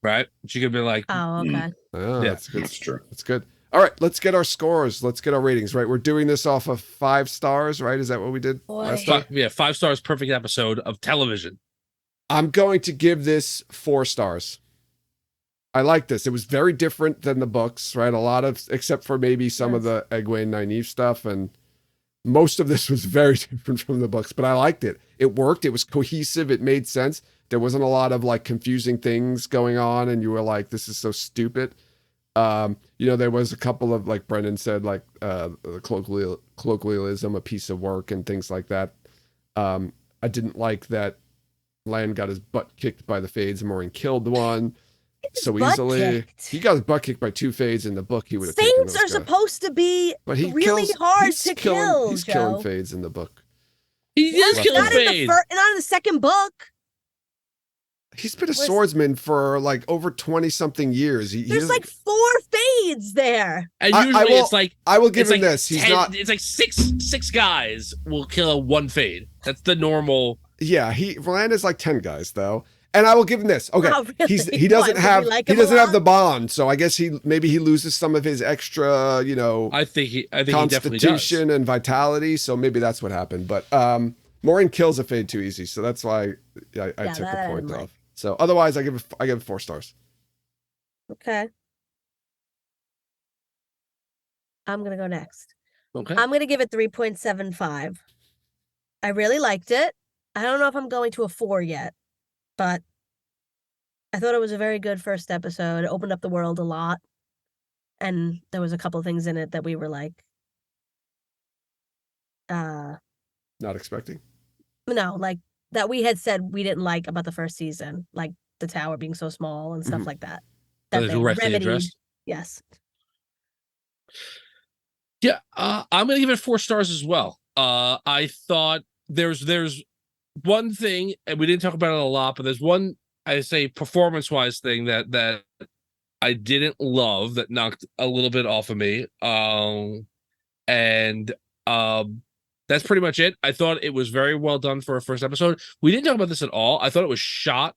Right. She could be like, oh, okay. Oh, yeah, that's good. That's true. That's good. All right, let's get our scores. Let's get our ratings. Right, we're doing this off of 5 stars. Right, is that what we did last time? 5 stars, perfect episode of television. I'm going to give this 4 stars. I like this. It was very different than the books, right? A lot of, except for maybe some of the Egwene Nynaeve stuff, and most of this was very different from the books, but I liked it. It worked. It was cohesive. It made sense. There wasn't a lot of like confusing things going on, and you were like, this is so stupid. There was a couple of, like Brendan said, like the colloquialism, a piece of work, and things like that. I didn't like that Lan got his butt kicked by the Fades and Moraine killed one so easily. He got his butt kicked by 2 Fades in the book. He would have taken Fades are supposed to be really hard to kill. He's killing Fades in the book. He is killing Fades. Not in the second book. He's been a swordsman for like over 20-something years. There's like 4 Fades there. And usually it's like, I will give him this. He's not. It's like six guys will kill 1 Fade. That's the normal. Yeah, Lan is like 10 guys though. And I will give him this. Okay, oh, really? he doesn't have the bond, so I guess he loses some of his extra, I think he constitution and vitality. So maybe that's what happened. But Moraine kills a Fade too easy, so that's why I took the point off. So otherwise, I give it 4 stars. Okay, I'm gonna go next. Okay, I'm gonna give it 3.75. I really liked it. I don't know if I'm going to a 4 yet, but I thought it was a very good first episode. It opened up the world a lot, and there was a couple of things in it that we were like, not expecting. No, like that we had said we didn't like about the first season, like the tower being so small and stuff like that. That they remedied. Yes. Yeah, I'm gonna give it 4 stars as well. I thought there's one thing, and we didn't talk about it a lot, but there's one, I say, performance-wise thing that I didn't love that knocked a little bit off of me. That's pretty much it. I thought it was very well done for a first episode. We didn't talk about this at all. I thought it was shot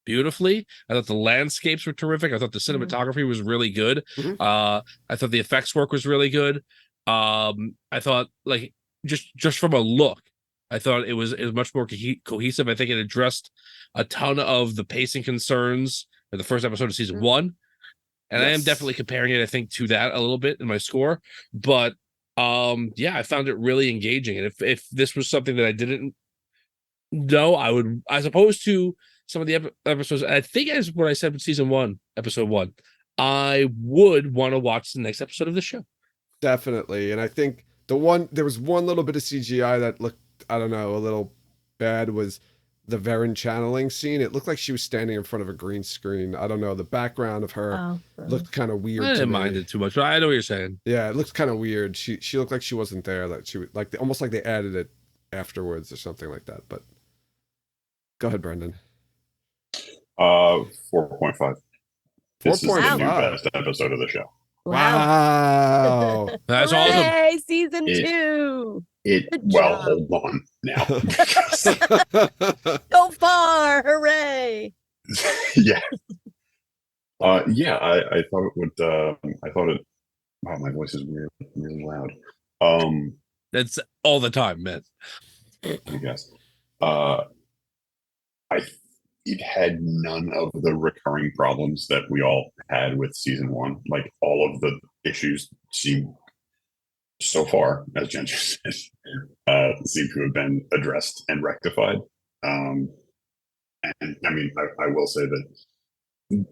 beautifully. I thought the landscapes were terrific. I thought the cinematography was really good. I thought the effects work was really good. I thought, like, just from a look, I thought it was much more cohesive. I think it addressed a ton of the pacing concerns in the first episode of season 1. And I am definitely comparing it, I think, to that a little bit in my score. But Yeah, I found it really engaging. And if this was something that I didn't know, I would, as opposed to some of the episodes, I think as what I said with season 1, episode 1, I would want to watch the next episode of the show. Definitely. And I think there was one little bit of CGI that looked, I don't know, a little bad, was the Varen channeling scene. It looked like she was standing in front of a green screen. I don't know. The background of her looked kind of weird. I didn't mind it too much, but I know what you're saying. Yeah, it looked kind of weird. She looked like she wasn't there. Like she like almost like they added it afterwards or something like that. But go ahead, Brendan. 4.5. This is the new 4.5. best episode of the show. Wow. That's awesome. Hooray, season 2. Well, hold on now. Go far, hooray. Yeah. Yeah, I thought it would wow, my voice is really loud. That's all the time, man. I guess. It had none of the recurring problems that we all had with season 1. Like, all of the issues seem, so far, as Ginger said, seem to have been addressed and rectified. And I mean, I will say that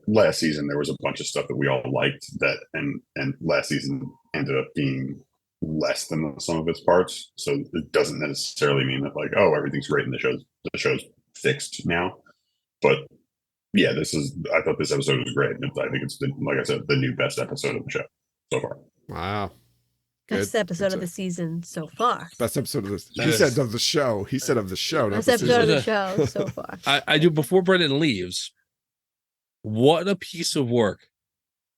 last season there was a bunch of stuff that we all liked, that and last season ended up being less than the sum of its parts. So it doesn't necessarily mean that, like, oh, everything's great and the show's fixed now. But yeah, I thought this episode was great. I think it's, like I said, the new best episode of the show so far. Wow. Best episode of the season so far. Best episode of this. He said of the show. He said of the show. Best episode of the show so far. I do, before Brendan leaves, what a piece of work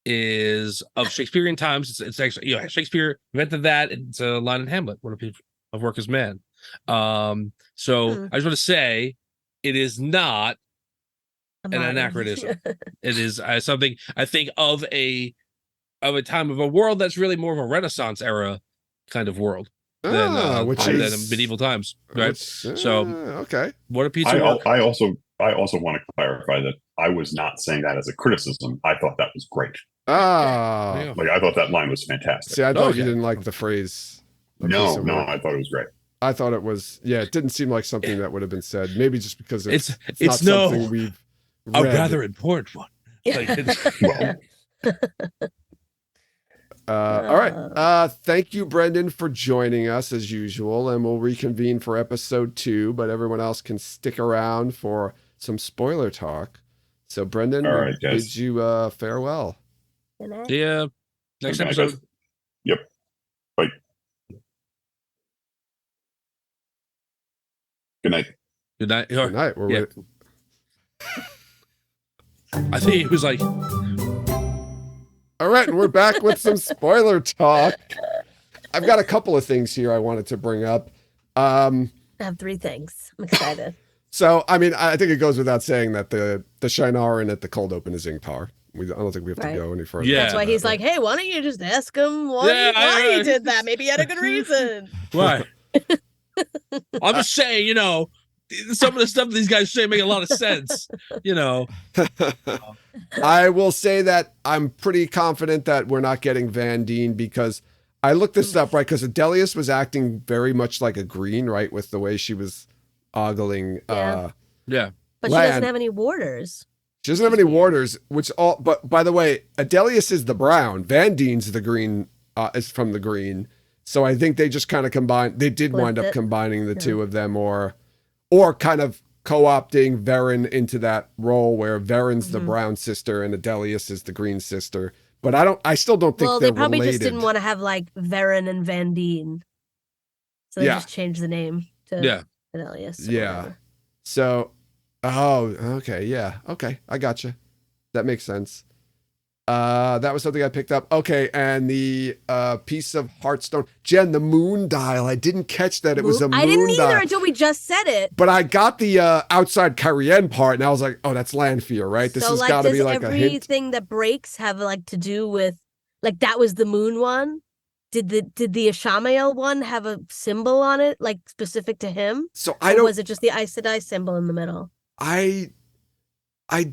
is of Shakespearean times. It's actually, Shakespeare invented that. It's a line in Hamlet. What a piece of work is man. So I just want to say, it is not an anachronism. It is something I think of a time of a world that's really more of a Renaissance era kind of world than medieval times, right? So okay, what a piece of work. I also want to clarify that I was not saying that as a criticism. I thought that was great. Like, I thought that line was fantastic. See, I thought you didn't like the phrase. No, I thought it was great. I thought it was, it didn't seem like something that would have been said. Maybe just because it's not something we've read. A rather important one. All right. Thank you, Brendan, for joining us as usual, and we'll reconvene for episode 2, but everyone else can stick around for some spoiler talk. So, Brendan, all right, guys, bid you farewell. Yeah. Next episode. Guys. Yep. Bye. Good night. Good night. Good night. I think it was like. All right, and we're back with some spoiler talk. I've got a couple of things here I wanted to bring up. I have 3 things. I'm excited. So, I mean, I think it goes without saying that the Shinaran at the cold open is Ingtar. I don't think we have to go any further. Yeah, that's why he's like, hey, why don't you just ask him why he did that? Maybe he had a good reason. Why? I'm just saying, some of the stuff these guys say make a lot of sense, I will say that I'm pretty confident that we're not getting Van Dien, because I looked this up, right? Because Adelius was acting very much like a green, right? With the way she was ogling. But she land. doesn't have any warders. She doesn't have any warders, but by the way, Adelius is the brown. Van Dien's the green, is from the green. So I think they just kind of combined, they did wind up combining the two of them, or kind of co-opting Varen into that role where Varen's the brown sister and Adelius is the green sister. But I still don't think they're they probably related. just didn't want to have like Varen and Van Dien. So they just changed the name to Adelius. Yeah. So, okay. Yeah. Okay. I gotcha. That makes sense. That was something I picked up. Okay, and the piece of Hearthstone. Jen, the moon dial. I didn't catch that it was a moon dial. I didn't either until we just said it. But I got the outside Carienne part, and I was like, oh, that's Lanfear, right? This has got to be like a hint. Everything that breaks have like to do with, like, that was the moon one? Did the Ishamael one have a symbol on it, like specific to him? So or was it just the Aes Sedai symbol in the middle? I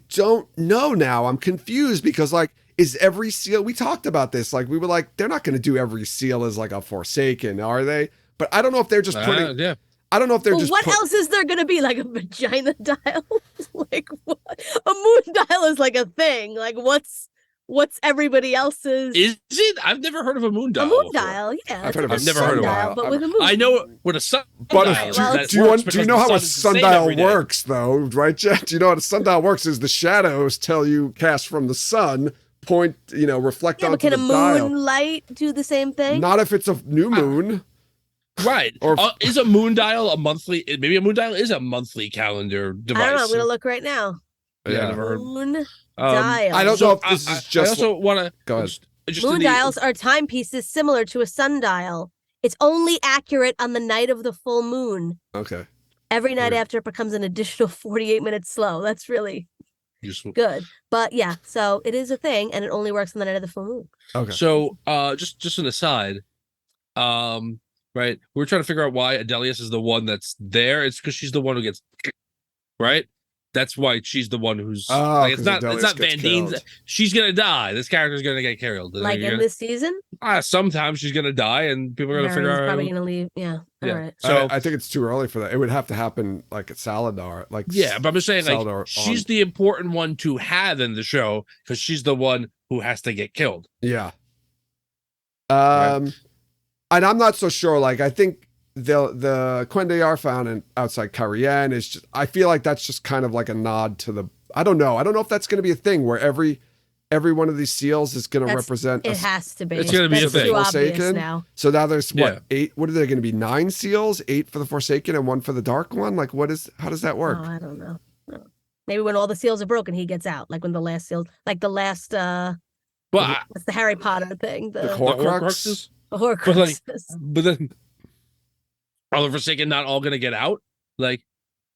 don't know now. I'm confused because, like, is every seal, we talked about this, like we were like, they're not going to do every seal as like a Forsaken, are they? But I don't know if they're just putting, yeah. I don't know if they're just what else is there going to be? Like a vagina dial? Like what? A moon dial is like a thing. Like what's everybody else's? Is it? I've never heard of a moon dial. A moon before. dial, yeah. I've heard of I've never heard of dial, but with a moon. I know what a sundial But is. do you know how a sundial works, though, right, Jeff? Do you know how a sundial works? Is the shadows tell you cast from the sun, point, reflect onto the dial. Can a moonlight do the same thing? Not if it's a new moon. Right. Or is a moon dial a monthly? Maybe a moon dial is a monthly calendar device. I don't know. I'm going to look right now. Yeah, I never heard. Moon dial. I don't know if this is just. I also want to go ahead. Moon dials are timepieces similar to a sundial. It's only accurate on the night of the full moon. Okay. Every night after it becomes an additional 48 minutes slow. That's really useful. Good. But yeah, so it is a thing, and it only works on the night of the full moon. Okay. So just an aside, right? We're trying to figure out why Adelius is the one that's there. It's because she's the one who gets right. That's why she's the one who's like, it's not Van Dien's. She's gonna die. This character's gonna get killed. Like in this season? Sometimes she's gonna die, and people are gonna figure out. Probably gonna leave. Yeah. All right. So I think it's too early for that. It would have to happen like at Saladar. Like but I'm just saying, like she's the important one to have in the show because she's the one who has to get killed. Yeah. And I'm not so sure. Like I think the Quendiar found outside Carienne is just, I feel like that's just kind of like a nod to the, I don't know if that's going to be a thing where every one of these seals is going to represent it has to be. It's going to be a thing. Forsaken now. So now there's what, 8, what are there going to be, 9 seals, 8 for the Forsaken and 1 for the Dark One? Like how does that work? Oh, I don't know. Maybe when all the seals are broken he gets out, like when the last seal, like the last what's the Harry Potter thing, the Horcruxes. The Horcruxes. But then are the Forsaken not all gonna get out? Like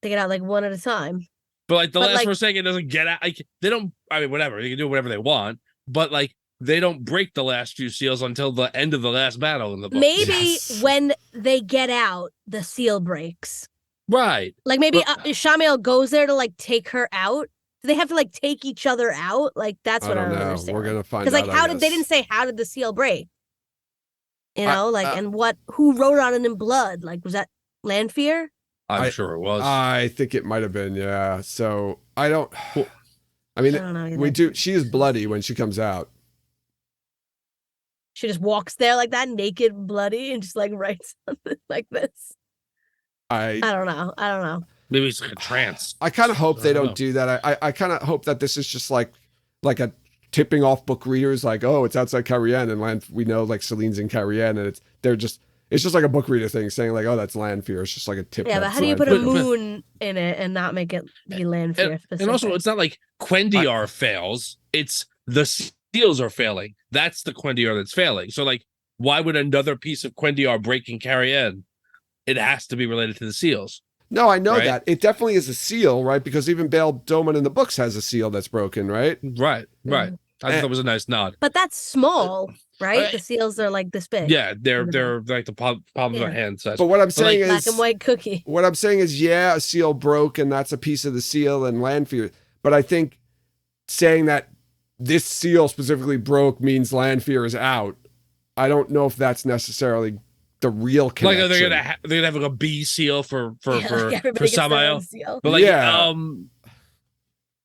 they get out like one at a time. But like the last Forsaken doesn't get out. Like they don't. I mean, whatever they can do whatever they want. But like they don't break the last few seals until the end of the last battle in the book. Maybe when they get out, the seal breaks. Right. Like maybe Shamael goes there to like take her out. Do they have to like take each other out? Like that's what I don't understand. We're gonna find out. Because like they didn't say how did the seal break? You know, and who wrote on it in blood? Like, was that Lanfear? I'm sure it was. I think it might have been, yeah. So I don't know we do. She is bloody when she comes out. She just walks there like that, naked, bloody, and just like writes something like this. I don't know. Maybe it's like a trance. I kind of hope they don't do that. I kind of hope that this is just like a tipping off book readers, like, oh, it's outside Carienne, and we know like Celine's in Carienne, and it's just like a book reader thing saying like, oh, that's Lanfear. It's just like a tip. Yeah, but how do you put a moon in it and not make it be Lanfear specific? And also, it's not like Quendiar fails. It's the seals are failing. That's the Quendiar that's failing. So like, why would another piece of Quendiar break in Carienne? It has to be related to the seals. No, I know that. It definitely is a seal, right? Because even Bael Doman in the books has a seal that's broken, right? Right. I thought that was a nice nod. But that's small, right? The seals are like this big. Yeah, they're like the palm of a hand size. But what I'm saying is black and white cookie. What I'm saying is, yeah, a seal broke, and that's a piece of the seal and Lanfear. But I think saying that this seal specifically broke means Lanfear is out. I don't know if that's necessarily the real connection. Like they're gonna have like a B seal for Samael. But like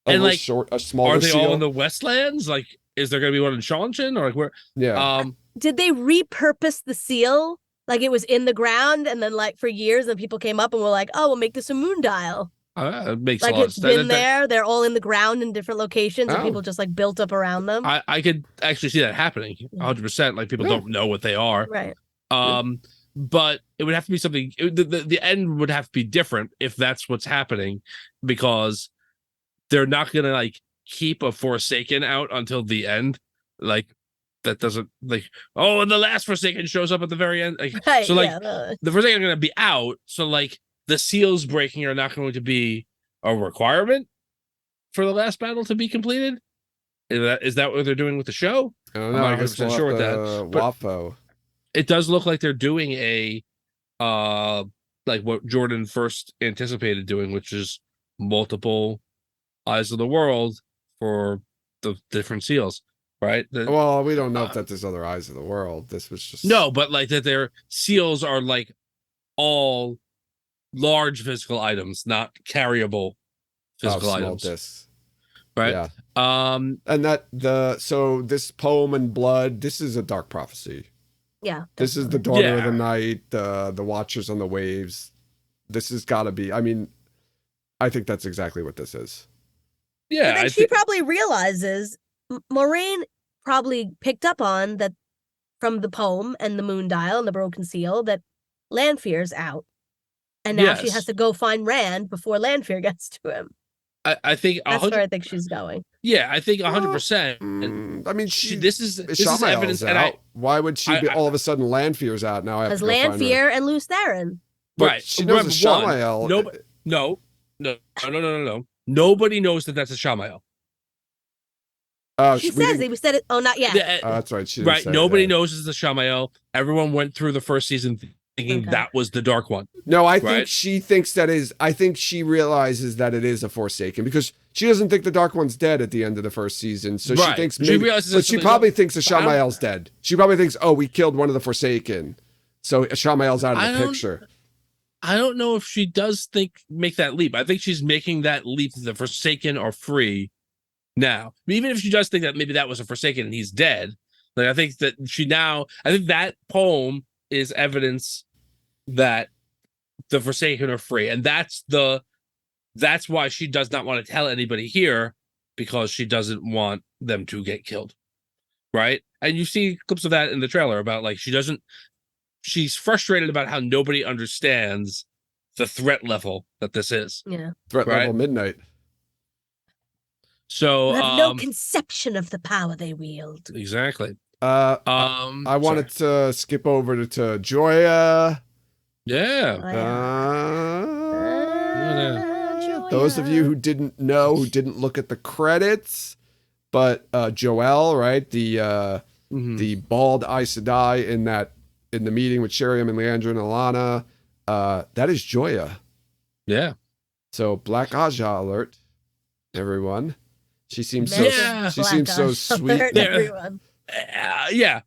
and like a smaller are they seal? all in the Westlands? Like, is there gonna be one in Shawnshan or like where? Yeah. Did they repurpose the seal? Like it was in the ground, and then like for years, and people came up and were like, "Oh, we'll make this a moon dial." It makes like a lot it's been there. They're all in the ground in different locations, and people just like built up around them. I could actually see that happening 100%. Like people don't know what they are. Right. But it would have to be something. The end would have to be different if that's what's happening, because they're not gonna like keep a Forsaken out until the end. Like that doesn't like and the last Forsaken shows up at the very end. Like, so like the Forsaken are gonna be out. So like the seals breaking are not going to be a requirement for the last battle to be completed. Is that what they're doing with the show? I don't know. I'm not 100% sure with that. Waffo. It does look like they're doing a like what Jordan first anticipated doing, which is multiple Eyes of the World for the different seals. right? Well, we don't know if that there's other eyes of the world. This was just No, but like that their seals are like all large physical items, not carryable physical small items. discs. Right. Yeah. And so this poem and blood, this is a dark prophecy. Yeah. This is the daughter of the night, the watchers on the waves. This has got to be. I mean, I think that's exactly what this is. Yeah. But then she probably realizes Moraine probably picked up on that from the poem and the moon dial and the broken seal that Lanfear's out. And now she has to go find Rand before Lanfear gets to him. I think that's where I think she's going. Yeah, I think 100%. I mean, this is evidence, and why would she be all of a sudden Lanfear's out now? Because Lanfear and Lews Therin. Right. She knows a Shamael. No. Nobody knows that that's a Shamael. She says it. We said it. Oh, not yet. That's right. She right. Nobody knows it's the Shamael. Everyone went through the first season thinking that was the Dark One. No, I think she thinks that is. I think she realizes that it is a Forsaken because she doesn't think the Dark One's dead at the end of the first season. So she thinks maybe, but she probably thinks the Shamael's dead. She probably thinks, oh, we killed one of the Forsaken, so Shamael's out of the picture. I don't know if she does make that leap. I think she's making that leap that the Forsaken are free now. Even if she does think that maybe that was a Forsaken and he's dead, like I think that I think that poem is evidence that the Forsaken are free, and that's why she does not want to tell anybody here, because she doesn't want them to get killed, right? And you see clips of that in the trailer about like she's frustrated about how nobody understands the threat level that this is. Yeah, threat level midnight. So you have no conception of the power they wield. Exactly. I wanted to skip over to Joya. Yeah. Those of you who didn't know, who didn't look at the credits, but Joelle, right, the bald Aes Sedai in the meeting with Sheriam and Leandra and Alana, that is Joya. Yeah. So Black Aja alert, everyone. She seems so sweet. Everyone.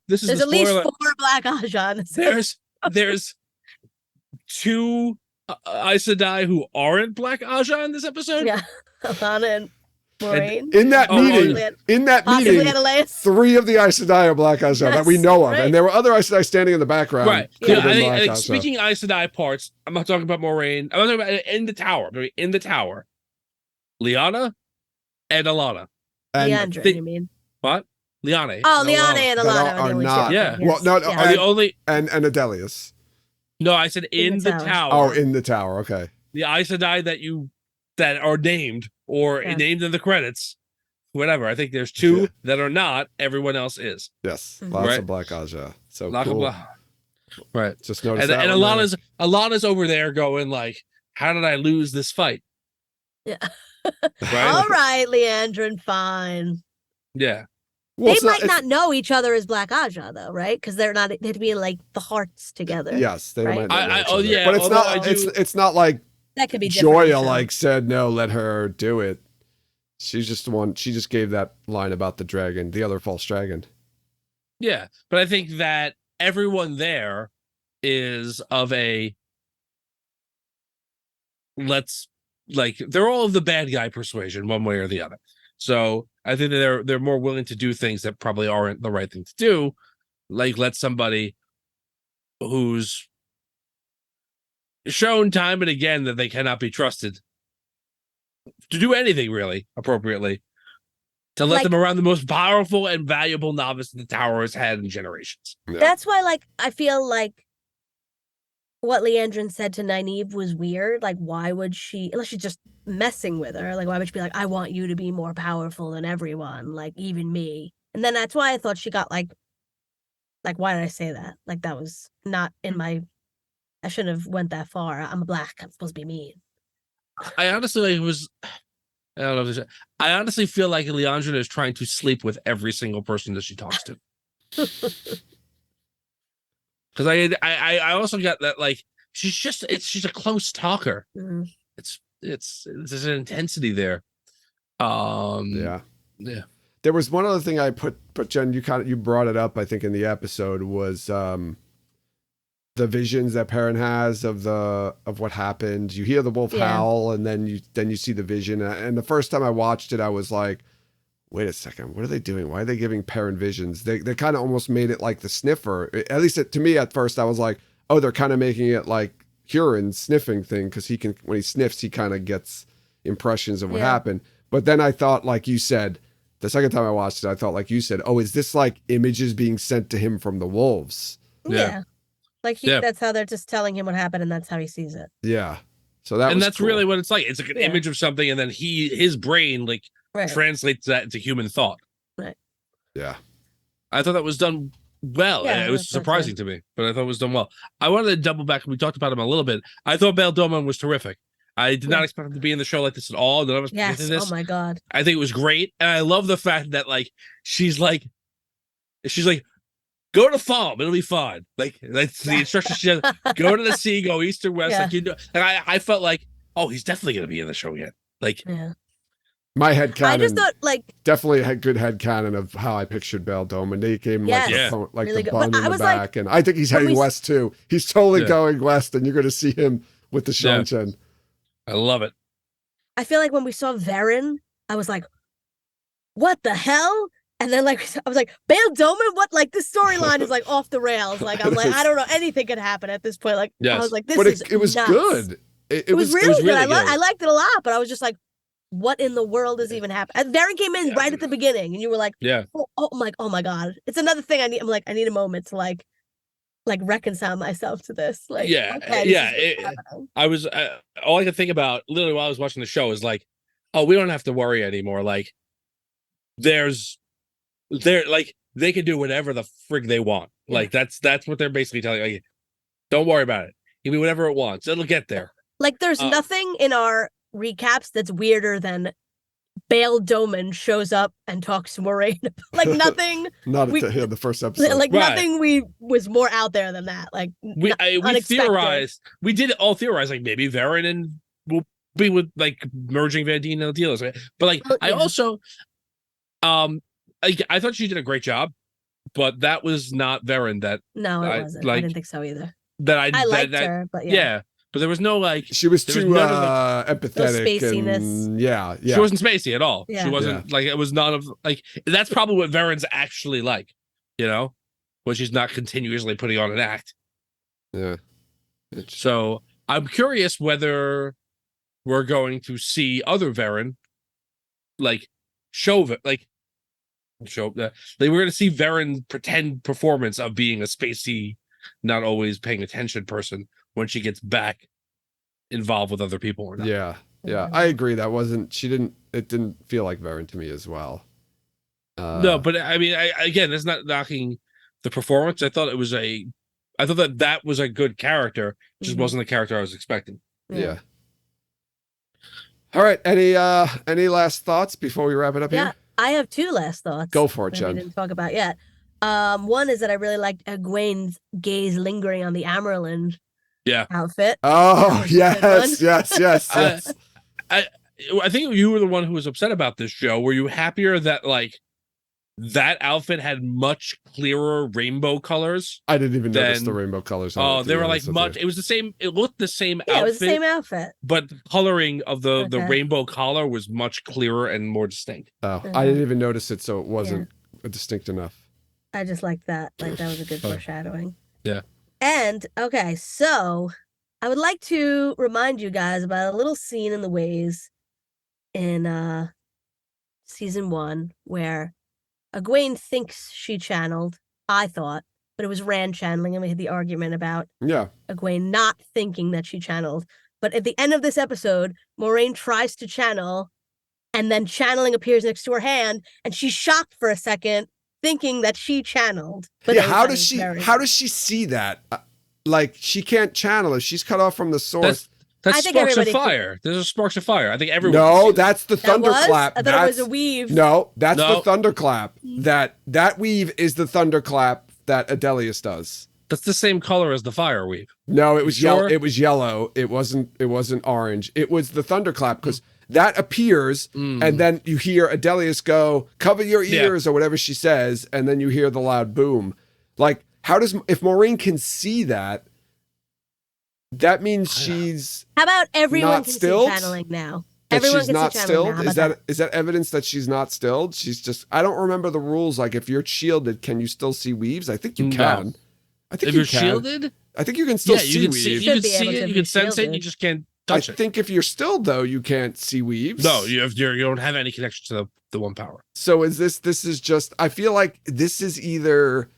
This is there's at least 4 Black Aja. There's 2 Aes Sedai who aren't Black Aja in this episode. Yeah, Alana and Moraine. In that meeting, 3 of the Aes Sedai are Black Aja that we know of, and there were other Aes Sedai standing in the background. Right. Yeah, I think speaking Aes Sedai parts, I'm not talking about Moraine. I'm not talking about in the tower. In the tower, Lyanna and Alana. Leandra, you mean? What? Lyanna. Oh, Lyanna and Alana are not. Yeah. Well, no, are the only and Adelius. No, I said in the tower. Oh, in the tower. Okay. The Aes Sedai that are named or named in the credits, whatever. I think there's 2 that are not. Everyone else is. Yes, lots of Black Aja. So cool. Right. Just notice and Alana's over there going like, "How did I lose this fight?" Yeah. Right? All right, Leandrin, fine. Yeah. Well, they might not know each other as Black Aja, though, right? Because they'd be like the hearts together. Yes, they might. Yeah, but it's not. It's not like that could be Joya like said no, let her do it. She's just the one. She just gave that line about the dragon, the other false dragon. Yeah, but I think that everyone there is of a they're all of the bad guy persuasion, one way or the other. So I think that they're more willing to do things that probably aren't the right thing to do, like let somebody who's shown time and again that they cannot be trusted to do anything really appropriately, to let them around the most powerful and valuable novice the tower has had in generations. Yeah. That's why, I feel like what Leandrin said to Nynaeve was weird. Like, why would she, unless she's just messing with her, like, why would she be like, I want you to be more powerful than everyone, like, even me? And then that's why I thought she got, like, why did I say that? Like, that was not in my, I shouldn't have went that far. I'm black. I'm supposed to be mean. I honestly I don't know if I honestly feel like Leandrin is trying to sleep with every single person that she talks to. Because I also got that, like, she's a close talker. Mm-hmm. There's an intensity there. Yeah. There was one other thing I put, but Jen, you brought it up, I think, in the episode, was the visions that Perrin has of what happened. You hear the wolf howl, and then you see the vision. And the first time I watched it, I was like, wait a second, what are they doing? Why are they giving Perrin visions? They kind of almost made it like the sniffer. At least to me at first, I was like, oh, they're kind of making it like Huron's sniffing thing, because he can, when he sniffs, he kind of gets impressions of what happened. But then I thought, like you said, the second time I watched it, I thought, like you said, oh, is this like images being sent to him from the wolves? Yeah. Like that's how they're just telling him what happened, and that's how he sees it. Yeah. So that's cool. Really what it's like. It's like an image of something, and then his brain translates that into human thought. Right. Yeah. I thought that was done well. Yeah, it was surprising to me, but I thought it was done well. I wanted to double back. We talked about him a little bit. I thought Bail Doman was terrific. I did not expect him to be in the show like this at all. None of us predicted this. Oh my God. I think it was great. And I love the fact that like she's like, go to the farm, it'll be fine. Like that's the instructions she has. Go to the sea, go east or west. Like and I felt like, oh, he's definitely gonna be in the show again. Like my headcanon. I just thought definitely had good headcanon of how I pictured Bail Doman. They gave him like really the bun in the back, and I think he's heading west too. He's totally going west, and you're gonna see him with the Shan-Chen. I love it. I feel like when we saw Varen, I was like, what the hell? And then I was like, Bail Doman? What? Like this storyline is like off the rails. Like I'm like, I don't know, anything could happen at this point. Like I was like, it was nuts. Good. It was really good. I liked it a lot, but I was just like, what in the world is even happening? And Varen came in right at the beginning, and you were like, oh my God. It's another thing I need. I'm like, I need a moment to like reconcile myself to this. Like, I was all I could think about literally while I was watching the show is like, oh, we don't have to worry anymore. Like, they can do whatever the frig they want. Like that's what they're basically telling you. Like, don't worry about it. Give me whatever it wants. It'll get there. Like there's nothing in our recaps that's weirder than Bail Doman shows up and talks to Moraine. Like nothing. Not the first episode. Like nothing was more out there than that. Like we theorized. We did all theorize like maybe Varen and will be with like merging Van Dien and deals. But like I also I thought she did a great job, but that was not Varen. That it wasn't. I didn't think so either. I liked her, but but there was no like she was too empathetic. Spaciness. She wasn't spacey at all. Yeah. She wasn't like it was none of like that's probably what Varen's actually like, when she's not continuously putting on an act. Yeah. So I'm curious whether we're going to see other Varen show that we're going to see Varen pretend performance of being a spacey, not always paying attention person when she gets back involved with other people or not. Yeah. I agree. It didn't feel like Varen to me as well. No, but I mean, again, it's not knocking the performance. I thought that was a good character. Just wasn't the character I was expecting. Yeah. All right. Any last thoughts before we wrap it up here? I have two last thoughts. Go for it, Jen. We didn't talk about yet. One is that I really liked Egwene's gaze lingering on the Amerlin outfit. Oh, yes. I think you were the one who was upset about this, Joe. Were you happier that that outfit had much clearer rainbow colors? I didn't even notice the rainbow colors. They were much. It was the same. It looked the same outfit. It was the same outfit. But the coloring of the rainbow collar was much clearer and more distinct. Oh, I didn't even notice it, so it wasn't distinct enough. I just liked that. Like that was a good foreshadowing. Yeah. And okay, so I would like to remind you guys about a little scene in The Ways in season 1 where Egwene thinks she channeled, I thought, but it was Rand channeling, and we had the argument about Egwene not thinking that she channeled. But at the end of this episode, Moraine tries to channel, and then channeling appears next to her hand, and she's shocked for a second, thinking that she channeled. But how does she see that? Like she can't channel if she's cut off from the source. That's sparks of fire. There's sparks of fire. I think everyone. No, that's the thunderclap. I thought it was a weave. No, that's the thunderclap. That weave is the thunderclap that Adelius does. That's the same color as the fire weave. No, it was Sure? yellow. It was yellow. It wasn't orange. It was the thunderclap because that appears, and then you hear Adelius go, "Cover your ears," or whatever she says, and then you hear the loud boom. Like, if Maureen can see that, that means she's How about everyone not can stilled? see channeling now? That Everyone she's can not see channeling stilled. now. How Is about that evidence that she's not stilled? She's just. I don't remember the rules. Like, if you're shielded, can you still see weaves? I think you can. I think If you you're can. shielded, I think you can still see you can weaves. see, you Should can be see able it, to you be can sense it, shielded. you just can't I touch it. think if you're stilled, though, you can't see weaves. No, you don't have any connection to the one power. So this is just, I feel like this is either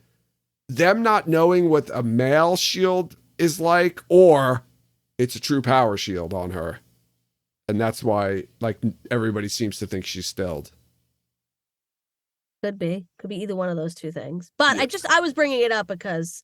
them not knowing what a male shield is like, or it's a true power shield on her. And that's why, like, everybody seems to think she's stilled. Could be either one of those two things. But I was bringing it up because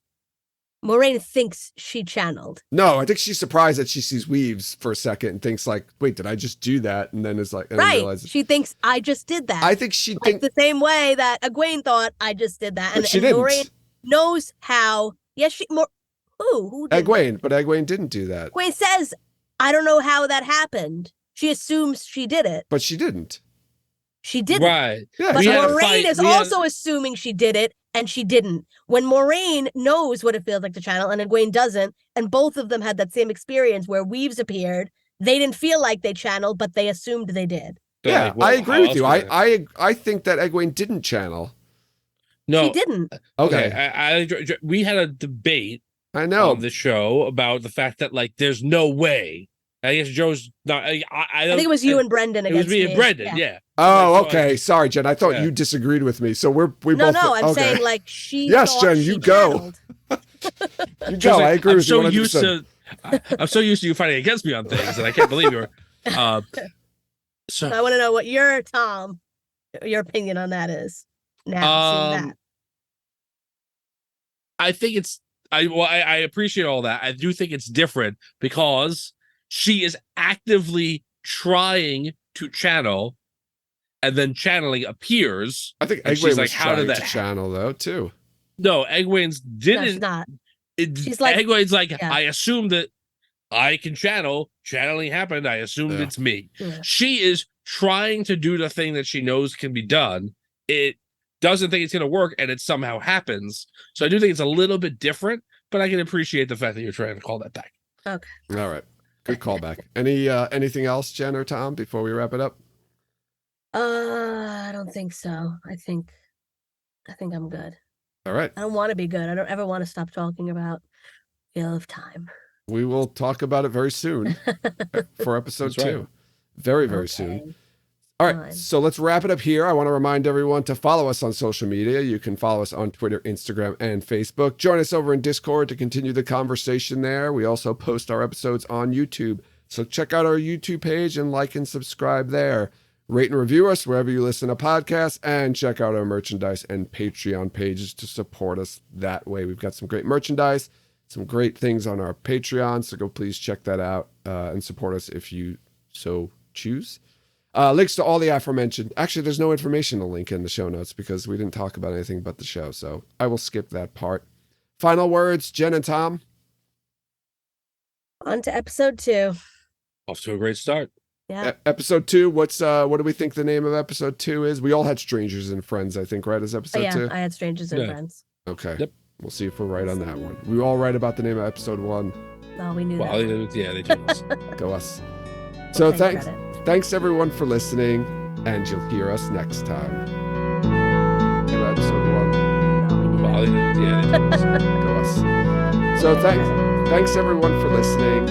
Moraine thinks she channeled. No, I think she's surprised that she sees weaves for a second and thinks like, wait, did I just do that? And then it's like, and Right. realizes, She thinks I just did that. I think she like thinks, the same way that Egwene thought I just did that. but she didn't. Moraine knows how. Yes, who did Egwene, but Egwene didn't do that. Egwene says, I don't know how that happened. She assumes she did it. But she didn't. She didn't. Right. Yeah, But We had a Moraine fight- is we had- also assuming she did it, and she didn't. When Moraine knows what it feels like to channel, and Egwene doesn't, and both of them had that same experience where weaves appeared, they didn't feel like they channeled, but they assumed they did. Yeah, Well, I agree how with else you. would I think that Egwene didn't channel. No, She didn't. Okay. we had a debate I know. on the show about the fact that like there's no way. I guess Joe's not. I I think it was you and Brendan It was against me and Brendan. Yeah. Oh, Like, so okay. Sorry, Jen. I thought Yeah. you disagreed with me. So we No, both. I'm okay. saying like she. Yes, thought Jen, she you go. channeled. You Joe's go. like, I agree I'm with so you. 100%. used to. I'm so used to you fighting against me on things, and I can't believe you're. So I want to know what your opinion on that is. Now, seeing that. I think it's. I appreciate all that. I do think it's different because she is actively trying to channel, and then channeling appears. I think and Egwene she's was like, how trying did to that channel though too. No, Egwene's No, she's didn't. not. She's like- Egwene's like, yeah. I assume that I can channel. Channeling happened. I assumed Yeah. it's me. Yeah. She is trying to do the thing that she knows can be done. It doesn't think it's going to work, and it somehow happens. So I do think it's a little bit different, but I can appreciate the fact that you're trying to call that back. Okay. All right. Good callback. Anything else, Jen or Tom, before we wrap it up? I don't think so. I think I'm good. All right. I don't want to be good. I don't ever want to stop talking about Wheel of Time. We will talk about it very soon for episode That's right. 2. Very, very soon. Okay. All right, Fine. so let's wrap it up here. I want to remind everyone to follow us on social media. You can follow us on Twitter, Instagram, and Facebook. Join us over in Discord to continue the conversation there. We also post our episodes on YouTube. So check out our YouTube page and like and subscribe there. Rate and review us wherever you listen to podcasts, and check out our merchandise and Patreon pages to support us that way. We've got some great merchandise, some great things on our Patreon, so go please check that out and support us if you so choose. Links to all the aforementioned. Actually, there's no informational link in the show notes because we didn't talk about anything but the show, so I will skip that part. Final words, Jen and Tom? On to episode 2. Off to a great start. Yeah. Episode 2, what do we think the name of episode 2 is? We all had Strangers and Friends, I think, right, as episode 2? I had Strangers and Yeah. Friends. Okay. Yep. We'll see if we're right on that one. We were all right about the name of episode 1. Oh, we knew Well, that. yeah, they told us. Go us. We'll So take credit. Thanks everyone for listening, and you'll hear us next time. Name of episode 1. Oh, we knew Well, that. yeah, they told us. Go us. So thanks everyone for listening,